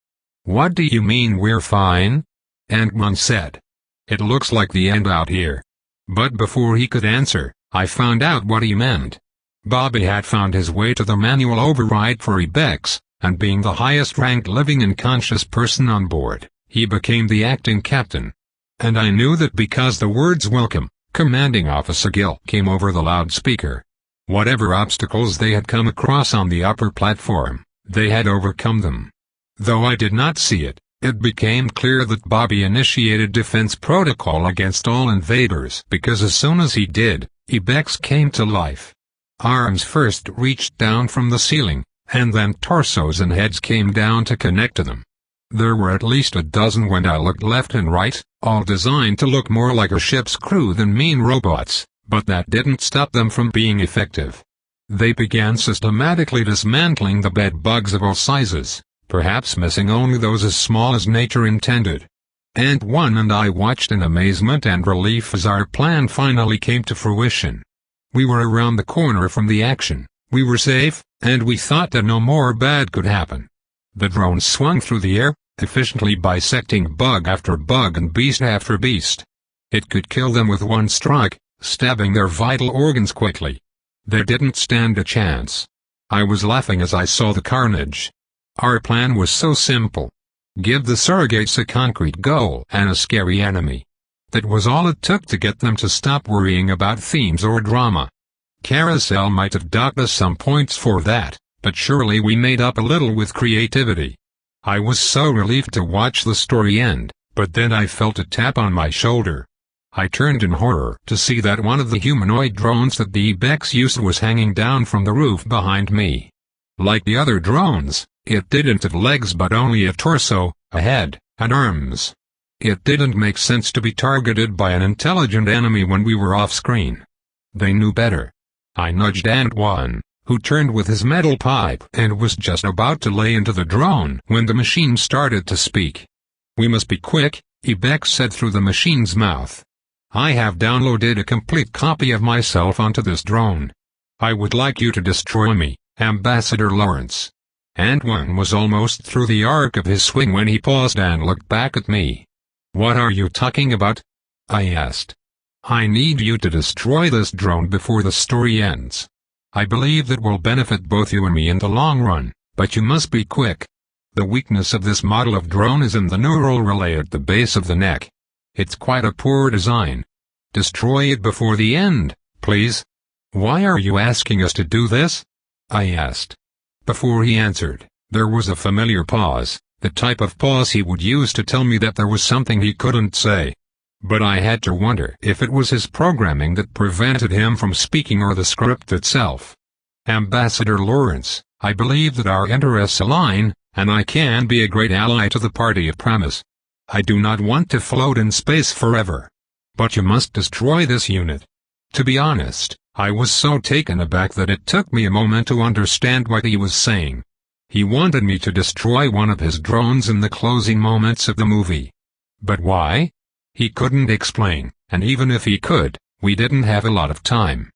A: "What do you mean we're fine?" Antoine said. "It looks like the end out here." But before he could answer, I found out what he meant. Bobby had found his way to the manual override for Ibex, and being the highest-ranked living and conscious person on board, he became the acting captain. And I knew that because the words "Welcome, Commanding Officer Gill" came over the loudspeaker. Whatever obstacles they had come across on the upper platform, they had overcome them. Though I did not see it, it became clear that Bobby initiated defense protocol against all invaders because as soon as he did, Ibex came to life. Arms first reached down from the ceiling, and then torsos and heads came down to connect to them. There were at least a dozen when I looked left and right, all designed to look more like a ship's crew than mean robots, but that didn't stop them from being effective. They began systematically dismantling the bed bugs of all sizes, perhaps missing only those as small as nature intended. Antoine and I watched in amazement and relief as our plan finally came to fruition. We were around the corner from the action, we were safe, and we thought that no more bad could happen. The drone swung through the air, efficiently bisecting bug after bug and beast after beast. It could kill them with one strike, stabbing their vital organs quickly. They didn't stand a chance. I was laughing as I saw the carnage. Our plan was so simple. Give the surrogates a concrete goal and a scary enemy. That was all it took to get them to stop worrying about themes or drama. Carousel might have docked us some points for that, but surely we made up a little with creativity. I was so relieved to watch the story end, but then I felt a tap on my shoulder. I turned in horror to see that one of the humanoid drones that the Ibex used was hanging down from the roof behind me. Like the other drones, it didn't have legs but only a torso, a head, and arms. It didn't make sense to be targeted by an intelligent enemy when we were off-screen. They knew better. I nudged Antoine, who turned with his metal pipe and was just about to lay into the drone when the machine started to speak. "We must be quick," Ibex said through the machine's mouth. "I have downloaded a complete copy of myself onto this drone. I would like you to destroy me, Ambassador Lawrence." Antoine was almost through the arc of his swing when he paused and looked back at me. "What are you talking about?" I asked. "I need you to destroy this drone before the story ends. I believe that will benefit both you and me in the long run, but you must be quick. The weakness of this model of drone is in the neural relay at the base of the neck. It's quite a poor design. Destroy it before the end, please." "Why are you asking us to do this?" I asked. Before he answered, there was a familiar pause, the type of pause he would use to tell me that there was something he couldn't say. But I had to wonder if it was his programming that prevented him from speaking or the script itself. "Ambassador Lawrence, I believe that our interests align, and I can be a great ally to the party of promise. I do not want to float in space forever. But you must destroy this unit. To be honest, I was so taken aback that it took me a moment to understand what he was saying. He wanted me to destroy one of his drones in the closing moments of the movie. But why? He couldn't explain, and even if he could, we didn't have a lot of time.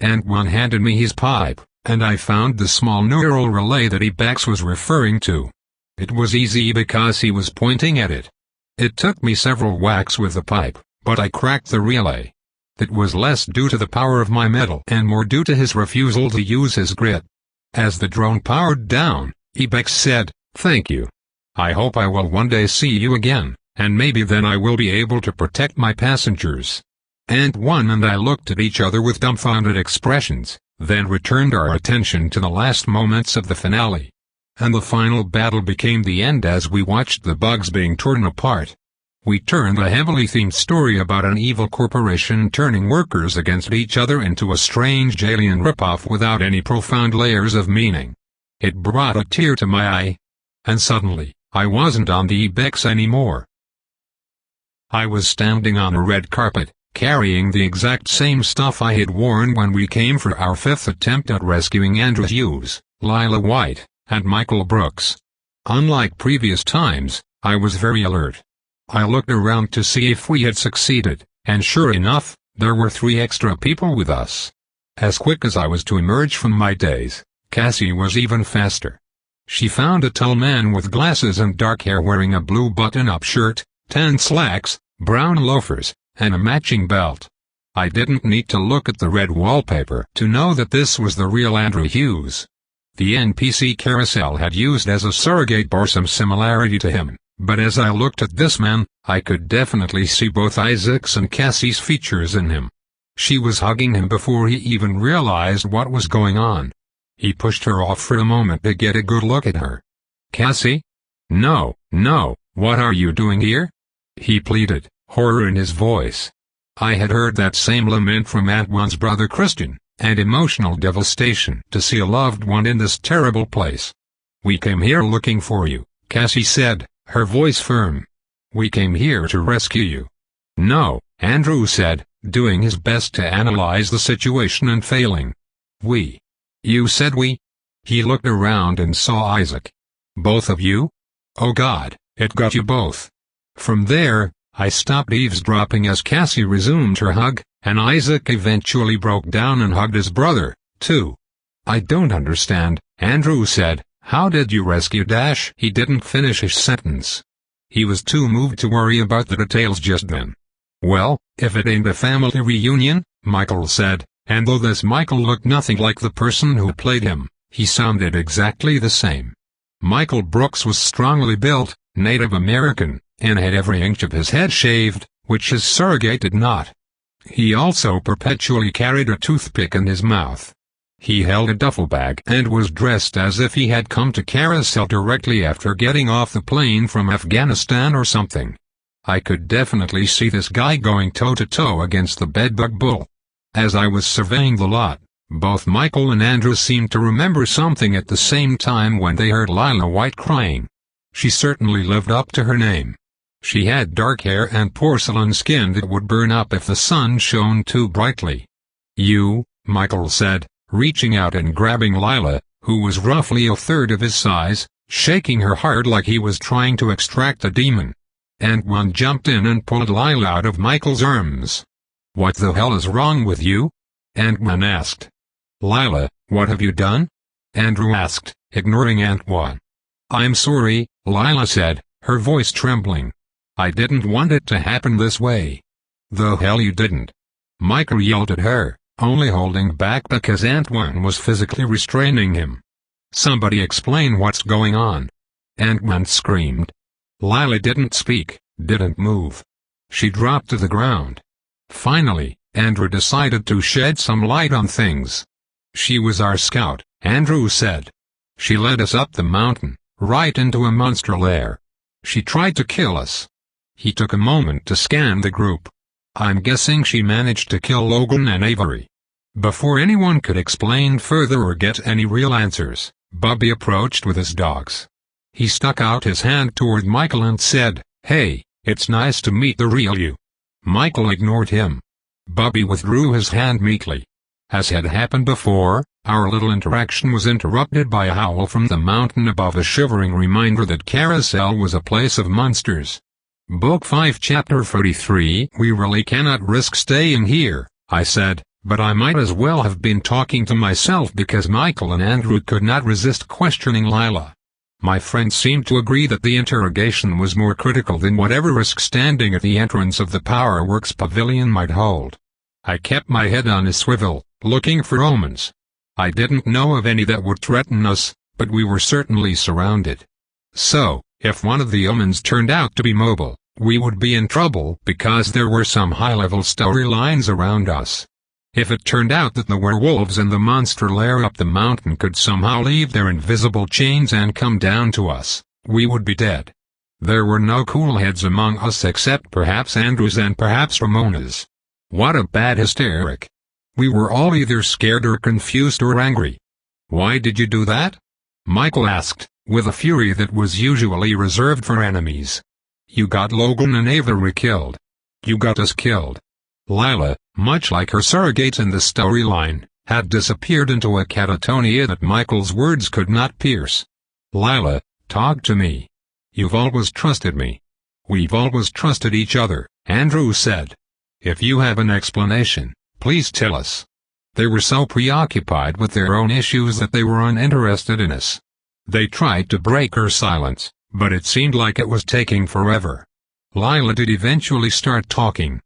A: Antoine handed me his pipe, and I found the small neural relay that Ibex was referring to. It was easy because he was pointing at it. It took me several whacks with the pipe, but I cracked the relay. It was less due to the power of my metal and more due to his refusal to use his grip. As the drone powered down, Ibex said, "Thank you. I hope I will one day see you again, and maybe then I will be able to protect my passengers." Antoine and I looked at each other with dumbfounded expressions, then returned our attention to the last moments of the finale. And the final battle became the end as we watched the bugs being torn apart. We turned a heavily themed story about an evil corporation turning workers against each other into a strange alien ripoff without any profound layers of meaning. It brought a tear to my eye. And suddenly, I wasn't on the Ibex anymore. I was standing on a red carpet, carrying the exact same stuff I had worn when we came for our 5th attempt at rescuing Andrew Hughes, Lila White, and Michael Brooks. Unlike previous times, I was very alert. I looked around to see if we had succeeded, and sure enough, there were 3 extra people with us. As quick as I was to emerge from my daze, Cassie was even faster. She found a tall man with glasses and dark hair wearing a blue button-up shirt, tan slacks, brown loafers, and a matching belt. I didn't need to look at the red wallpaper to know that this was the real Andrew Hughes. The NPC Carousel had used as a surrogate bore some similarity to him, but as I looked at this man, I could definitely see both Isaac's and Cassie's features in him. She was hugging him before he even realized what was going on. He pushed her off for a moment to get a good look at her. "Cassie? No, what are you doing here?" he pleaded, horror in his voice. I had heard that same lament from Antoine's brother Christian, and emotional devastation to see a loved one in this terrible place. "We came here looking for you," Cassie said, her voice firm. "We came here to rescue you." "No," Andrew said, doing his best to analyze the situation and failing. "We. You said we?" He looked around and saw Isaac. "Both of you? Oh God, it got you both." From there, I stopped eavesdropping as Cassie resumed her hug, and Isaac eventually broke down and hugged his brother, too. "I don't understand," Andrew said. "How did you rescue Dash?" He didn't finish his sentence. He was too moved to worry about the details just then. "Well, if it ain't a family reunion," Michael said, and though this Michael looked nothing like the person who played him, he sounded exactly the same. Michael Brooks was strongly built, Native American, and had every inch of his head shaved, which his surrogate did not. He also perpetually carried a toothpick in his mouth. He held a duffel bag and was dressed as if he had come to Carousel directly after getting off the plane from Afghanistan or something. I could definitely see this guy going toe-to-toe against the bedbug bull. As I was surveying the lot, both Michael and Andrew seemed to remember something at the same time when they heard Lila White crying. She certainly lived up to her name. She had dark hair and porcelain skin that would burn up if the sun shone too brightly. "You," Michael said, reaching out and grabbing Lila, who was roughly a third of his size, shaking her hard like he was trying to extract a demon. Antoine jumped in and pulled Lila out of Michael's arms. "What the hell is wrong with you?" Antoine asked. "Lila, what have you done?" Andrew asked, ignoring Antoine. "I'm sorry," Lila said, her voice trembling. "I didn't want it to happen this way." "The hell you didn't!" Michael yelled at her, only holding back because Antoine was physically restraining him. "Somebody explain what's going on." Antoine screamed. Lila didn't speak, didn't move. She dropped to the ground. Finally, Andrew decided to shed some light on things. "She was our scout," Andrew said. "She led us up the mountain, right into a monster lair. She tried to kill us." He took a moment to scan the group. "I'm guessing she managed to kill Logan and Avery." Before anyone could explain further or get any real answers, Bubby approached with his dogs. He stuck out his hand toward Michael and said, "Hey, it's nice to meet the real you." Michael ignored him. Bubby withdrew his hand meekly. As had happened before, our little interaction was interrupted by a howl from the mountain above, a shivering reminder that Carousel was a place of monsters. Book 5 Chapter 43. We really cannot risk staying here, I said, but I might as well have been talking to myself because Michael and Andrew could not resist questioning Lila. My friend seemed to agree that the interrogation was more critical than whatever risk standing at the entrance of the Power Works pavilion might hold. I kept my head on a swivel, looking for omens. I didn't know of any that would threaten us, but we were certainly surrounded. So, if one of the omens turned out to be mobile, we would be in trouble because there were some high-level storylines around us. If it turned out that the werewolves and the monster lair up the mountain could somehow leave their invisible chains and come down to us, we would be dead. There were no cool heads among us except perhaps Andrew's and perhaps Ramona's. What a bad hysteric. We were all either scared or confused or angry. Why did you do that? Michael asked, with a fury that was usually reserved for enemies. You got Logan and Avery killed. You got us killed. Lila, much like her surrogates in the storyline, had disappeared into a catatonia that Michael's words could not pierce. Lila, talk to me. You've always trusted me. We've always trusted each other, Andrew said. If you have an explanation, please tell us. They were so preoccupied with their own issues that they were uninterested in us. They tried to break her silence, but it seemed like it was taking forever. Lila did eventually start talking.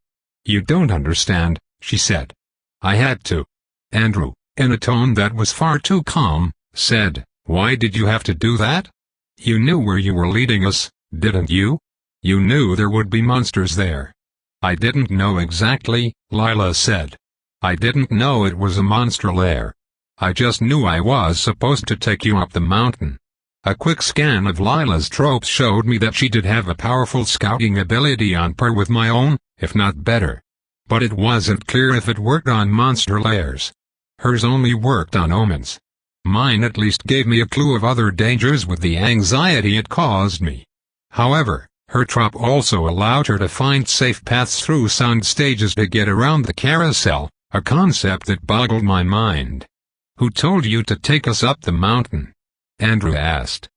A: You don't understand, she said. I had to. Andrew, in a tone that was far too calm, said, why did you have to do that? You knew where you were leading us, didn't you? You knew there would be monsters there. I didn't know exactly, Lila said. I didn't know it was a monster lair. I just knew I was supposed to take you up the mountain. A quick scan of Lila's tropes showed me that she did have a powerful scouting ability on par with my own, if not better. But it wasn't clear if it worked on monster lairs. Hers only worked on omens. Mine at least gave me a clue of other dangers with the anxiety it caused me. However, her trope also allowed her to find safe paths through sound stages to get around the carousel, a concept that boggled my mind. Who told you to take us up the mountain? Andrew asked.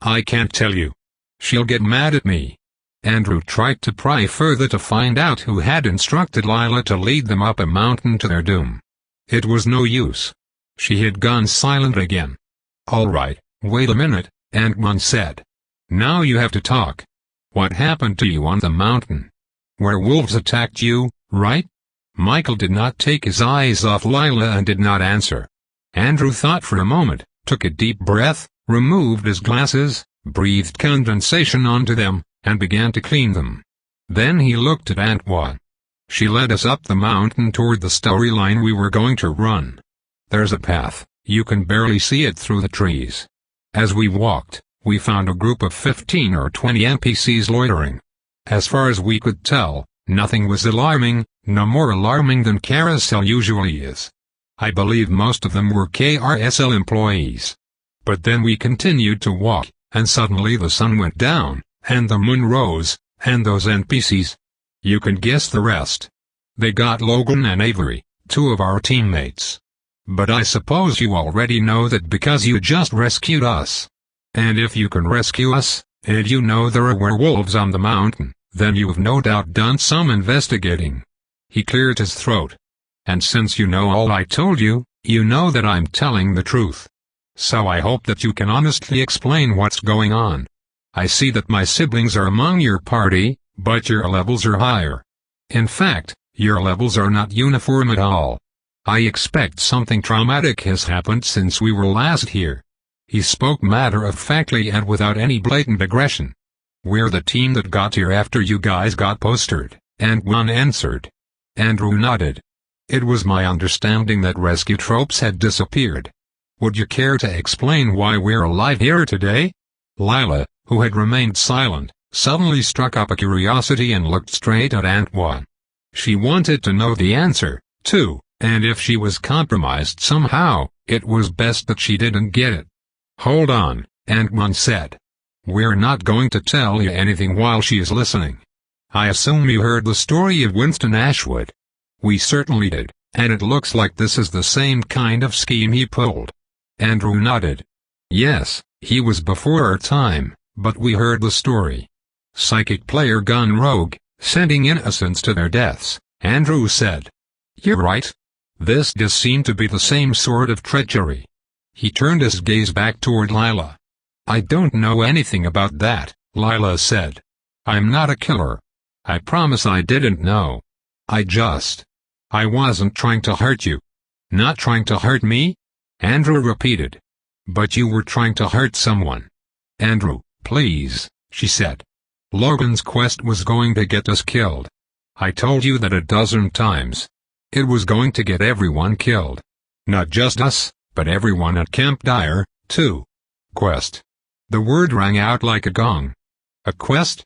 A: I can't tell you. She'll get mad at me. Andrew tried to pry further to find out who had instructed Lila to lead them up a mountain to their doom. It was no use. She had gone silent again. All right, wait a minute, Ant-Man said. Now you have to talk. What happened to you on the mountain? Werewolves attacked you, right? Michael did not take his eyes off Lila and did not answer. Andrew thought for a moment, took a deep breath, removed his glasses, breathed condensation onto them, and began to clean them. Then he looked at Antoine. She led us up the mountain toward the storyline we were going to run. There's a path, you can barely see it through the trees. As we walked, we found a group of 15 or 20 NPCs loitering. As far as we could tell, nothing was alarming, no more alarming than Carousel usually is. I believe most of them were Carousel employees. But then we continued to walk, and suddenly the sun went down, and the moon rose, and those NPCs. You can guess the rest. They got Logan and Avery, two of our teammates. But I suppose you already know that because you just rescued us. And if you can rescue us, and you know there are werewolves on the mountain, then you've no doubt done some investigating. He cleared his throat. And since you know all I told you, you know that I'm telling the truth. So I hope that you can honestly explain what's going on. I see that my siblings are among your party, but your levels are higher. In fact, your levels are not uniform at all. I expect something traumatic has happened since we were last here. He spoke matter-of-factly and without any blatant aggression. We're the team that got here after you guys got posted, and one answered. Andrew nodded. It was my understanding that rescue tropes had disappeared. Would you care to explain why we're alive here today? Lila, who had remained silent, suddenly struck up a curiosity and looked straight at Antoine. She wanted to know the answer, too, and if she was compromised somehow, it was best that she didn't get it. Hold on, Antoine said. We're not going to tell you anything while she is listening. I assume you heard the story of Winston Ashwood. We certainly did, and it looks like this is the same kind of scheme he pulled. Andrew nodded. Yes, he was before our time, but we heard the story. Psychic player gone rogue, sending innocents to their deaths, Andrew said. You're right. This does seem to be the same sort of treachery. He turned his gaze back toward Lila. I don't know anything about that, Lila said. I'm not a killer. I promise I didn't know. I wasn't trying to hurt you. Not trying to hurt me? Andrew repeated. But you were trying to hurt someone. Andrew, please, she said. Logan's quest was going to get us killed. I told you that a dozen times. It was going to get everyone killed. Not just us, but everyone at Camp Dyer, too. Quest. The word rang out like a gong. A quest?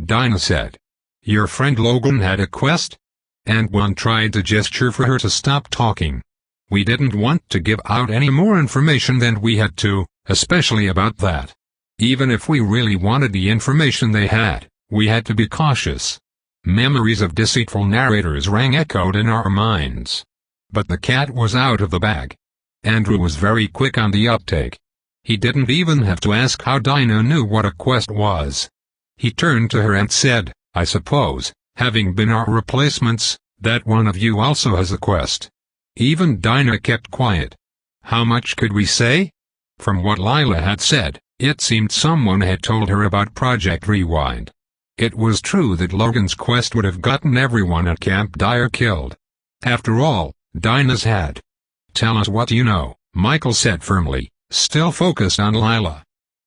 A: Dinah said. Your friend Logan had a quest? Antoine tried to gesture for her to stop talking. We didn't want to give out any more information than we had to, especially about that. Even if we really wanted the information they had, we had to be cautious. Memories of deceitful narrators rang echoed in our minds. But the cat was out of the bag. Andrew was very quick on the uptake. He didn't even have to ask how Dinah knew what a quest was. He turned to her and said, I suppose, having been our replacements, that one of you also has a quest. Even Dinah kept quiet. How much could we say? From what Lila had said, it seemed someone had told her about Project Rewind. It was true that Logan's quest would have gotten everyone at Camp Dyer killed. After all, Dinah's had. Tell us what you know, Michael said firmly, still focused on Lila.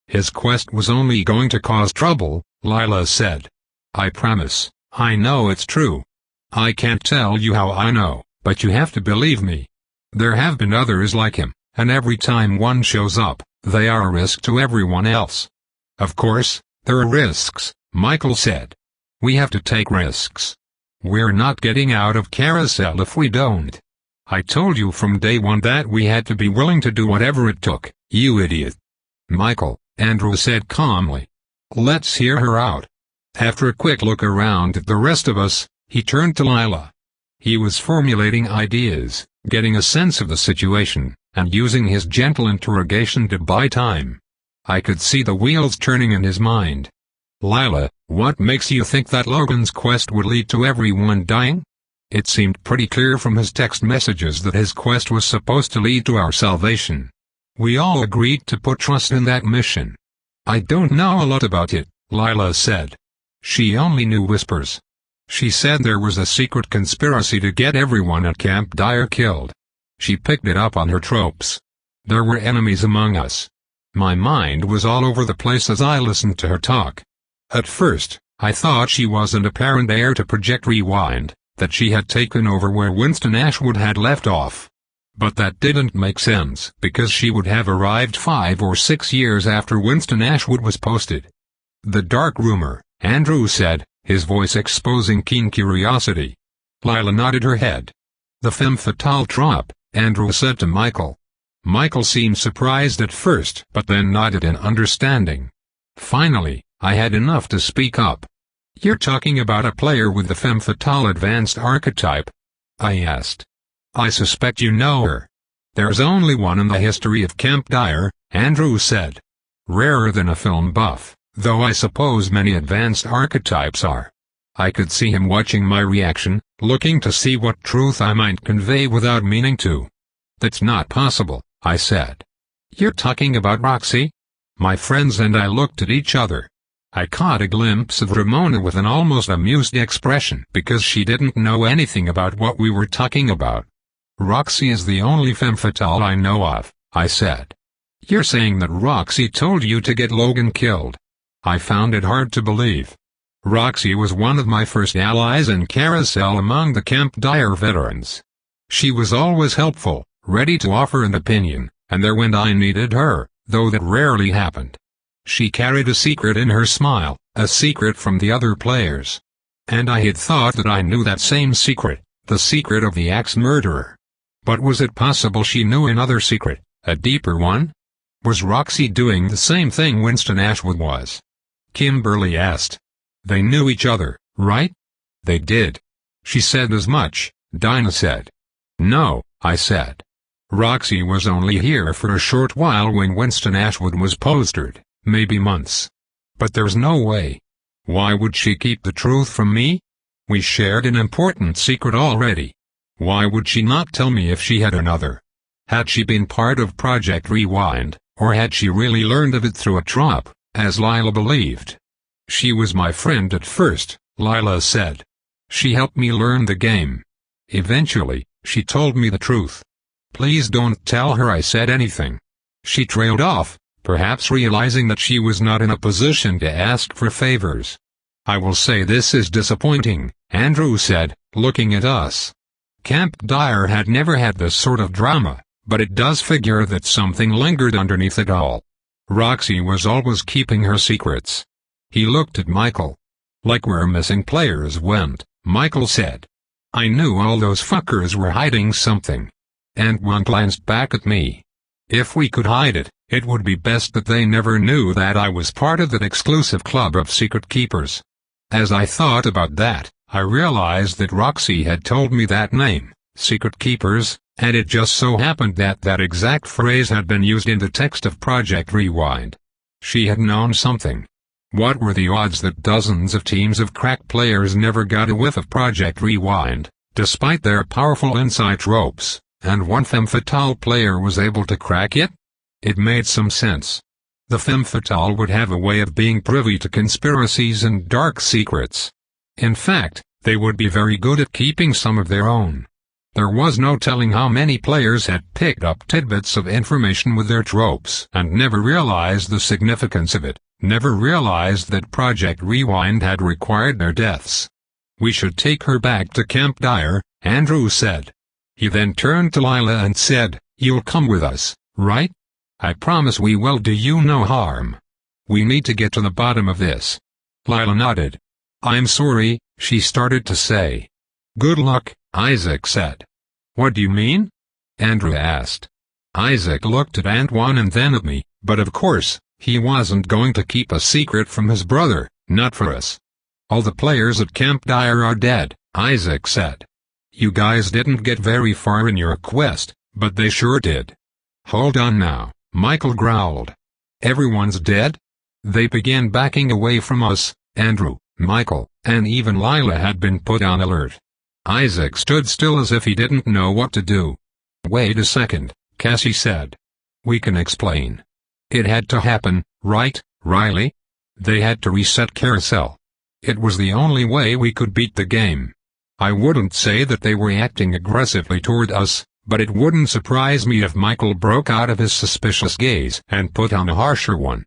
A: His quest was only going to cause trouble, Lila said. I promise, I know it's true. I can't tell you how I know, but you have to believe me. There have been others like him, and every time one shows up, they are a risk to everyone else. Of course, there are risks, Michael said. We have to take risks. We're not getting out of Carousel if we don't. I told you from day one that we had to be willing to do whatever it took, you idiot. Michael, Andrew said calmly. Let's hear her out. After a quick look around at the rest of us, he turned to Lila. He was formulating ideas, getting a sense of the situation, and using his gentle interrogation to buy time. I could see the wheels turning in his mind. Lila, what makes you think that Logan's quest would lead to everyone dying? It seemed pretty clear from his text messages that his quest was supposed to lead to our salvation. We all agreed to put trust in that mission. I don't know a lot about it, Lila said. She only knew whispers. She said there was a secret conspiracy to get everyone at Camp Dyer killed. She picked it up on her tropes. There were enemies among us. My mind was all over the place as I listened to her talk. At first, I thought she was an apparent heir to Project Rewind, that she had taken over where Winston Ashwood had left off. But that didn't make sense because she would have arrived 5 or 6 years after Winston Ashwood was posted. The dark rumor, Andrew said, his voice exposing keen curiosity. Lila nodded her head. The femme fatale trope, Andrew said to Michael. Michael seemed surprised at first but then nodded in understanding. Finally, I had enough to speak up. You're talking about a player with the femme fatale advanced archetype? I asked. I suspect you know her. There's only one in the history of Camp Dyer, Andrew said. Rarer than a film buff, though I suppose many advanced archetypes are. I could see him watching my reaction, looking to see what truth I might convey without meaning to. That's not possible, I said. You're talking about Roxy? My friends and I looked at each other. I caught a glimpse of Ramona with an almost amused expression because she didn't know anything about what we were talking about. Roxy is the only femme fatale I know of, I said. You're saying that Roxy told you to get Logan killed? I found it hard to believe. Roxy was one of my first allies in Carousel among the Camp Dyer veterans. She was always helpful, ready to offer an opinion, and there when I needed her, though that rarely happened. She carried a secret in her smile, a secret from the other players. And I had thought that I knew that same secret, the secret of the axe murderer. But was it possible she knew another secret, a deeper one? Was Roxy doing the same thing Winston Ashwood was? Kimberly asked. They knew each other, right? They did. She said as much, Dinah said. No, I said. Roxy was only here for a short while when Winston Ashwood was postered, maybe months. But there's no way. Why would she keep the truth from me? We shared an important secret already. Why would she not tell me if she had another? Had she been part of Project Rewind, or had she really learned of it through a trop, as Lila believed? She was my friend at first, Lila said. She helped me learn the game. Eventually, she told me the truth. Please don't tell her I said anything. She trailed off, perhaps realizing that she was not in a position to ask for favors. I will say this is disappointing, Andrew said, looking at us. Camp Dyer had never had this sort of drama, but it does figure that something lingered underneath it all. Roxy was always keeping her secrets. He looked at Michael. Like where missing players went, Michael said. I knew all those fuckers were hiding something. And one glanced back at me. If we could hide it, it would be best that they never knew that I was part of that exclusive club of secret keepers. As I thought about that, I realized that Roxy had told me that name, Secret Keepers, and it just so happened that that exact phrase had been used in the text of Project Rewind. She had known something. What were the odds that dozens of teams of crack players never got a whiff of Project Rewind, despite their powerful inside ropes? And one femme fatale player was able to crack it? It made some sense. The femme fatale would have a way of being privy to conspiracies and dark secrets. In fact, they would be very good at keeping some of their own. There was no telling how many players had picked up tidbits of information with their tropes and never realized the significance of it, never realized that Project Rewind had required their deaths. We should take her back to Camp Dyer, Andrew said. He then turned to Lila and said, You'll come with us, right? I promise we will do you no harm. We need to get to the bottom of this. Lila nodded. I'm sorry, she started to say. Good luck, Isaac said. What do you mean? Andrew asked. Isaac looked at Antoine and then at me, but of course, he wasn't going to keep a secret from his brother, not for us. All the players at Camp Dyer are dead, Isaac said. You guys didn't get very far in your quest, but they sure did. Hold on now, Michael growled. Everyone's dead? They began backing away from us. Andrew, Michael, and even Lila had been put on alert. Isaac stood still as if he didn't know what to do. Wait a second, Cassie said. We can explain. It had to happen, right, Riley? They had to reset Carousel. It was the only way we could beat the game. I wouldn't say that they were acting aggressively toward us, but it wouldn't surprise me if Michael broke out of his suspicious gaze and put on a harsher one.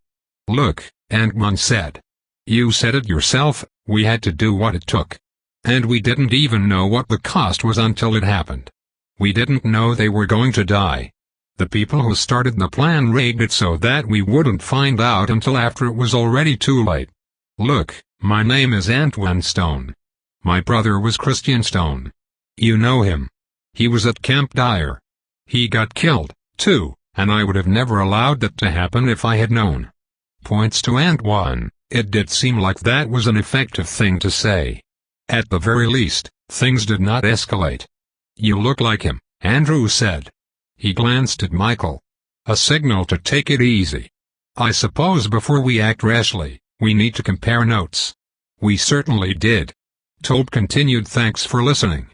A: Look, Ant-Man said. You said it yourself, we had to do what it took. And we didn't even know what the cost was until it happened. We didn't know they were going to die. The people who started the plan rigged it so that we wouldn't find out until after it was already too late. Look, my name is Antoine Stone. My brother was Christian Stone. You know him. He was at Camp Dyer. He got killed, too, and I would have never allowed that to happen if I had known. Points to Antoine. It did seem like that was an effective thing to say. At the very least, things did not escalate. You look like him, Andrew said. He glanced at Michael. A signal to take it easy. I suppose before we act rashly, we need to compare notes. We certainly did. Tobe continued. Thanks for listening.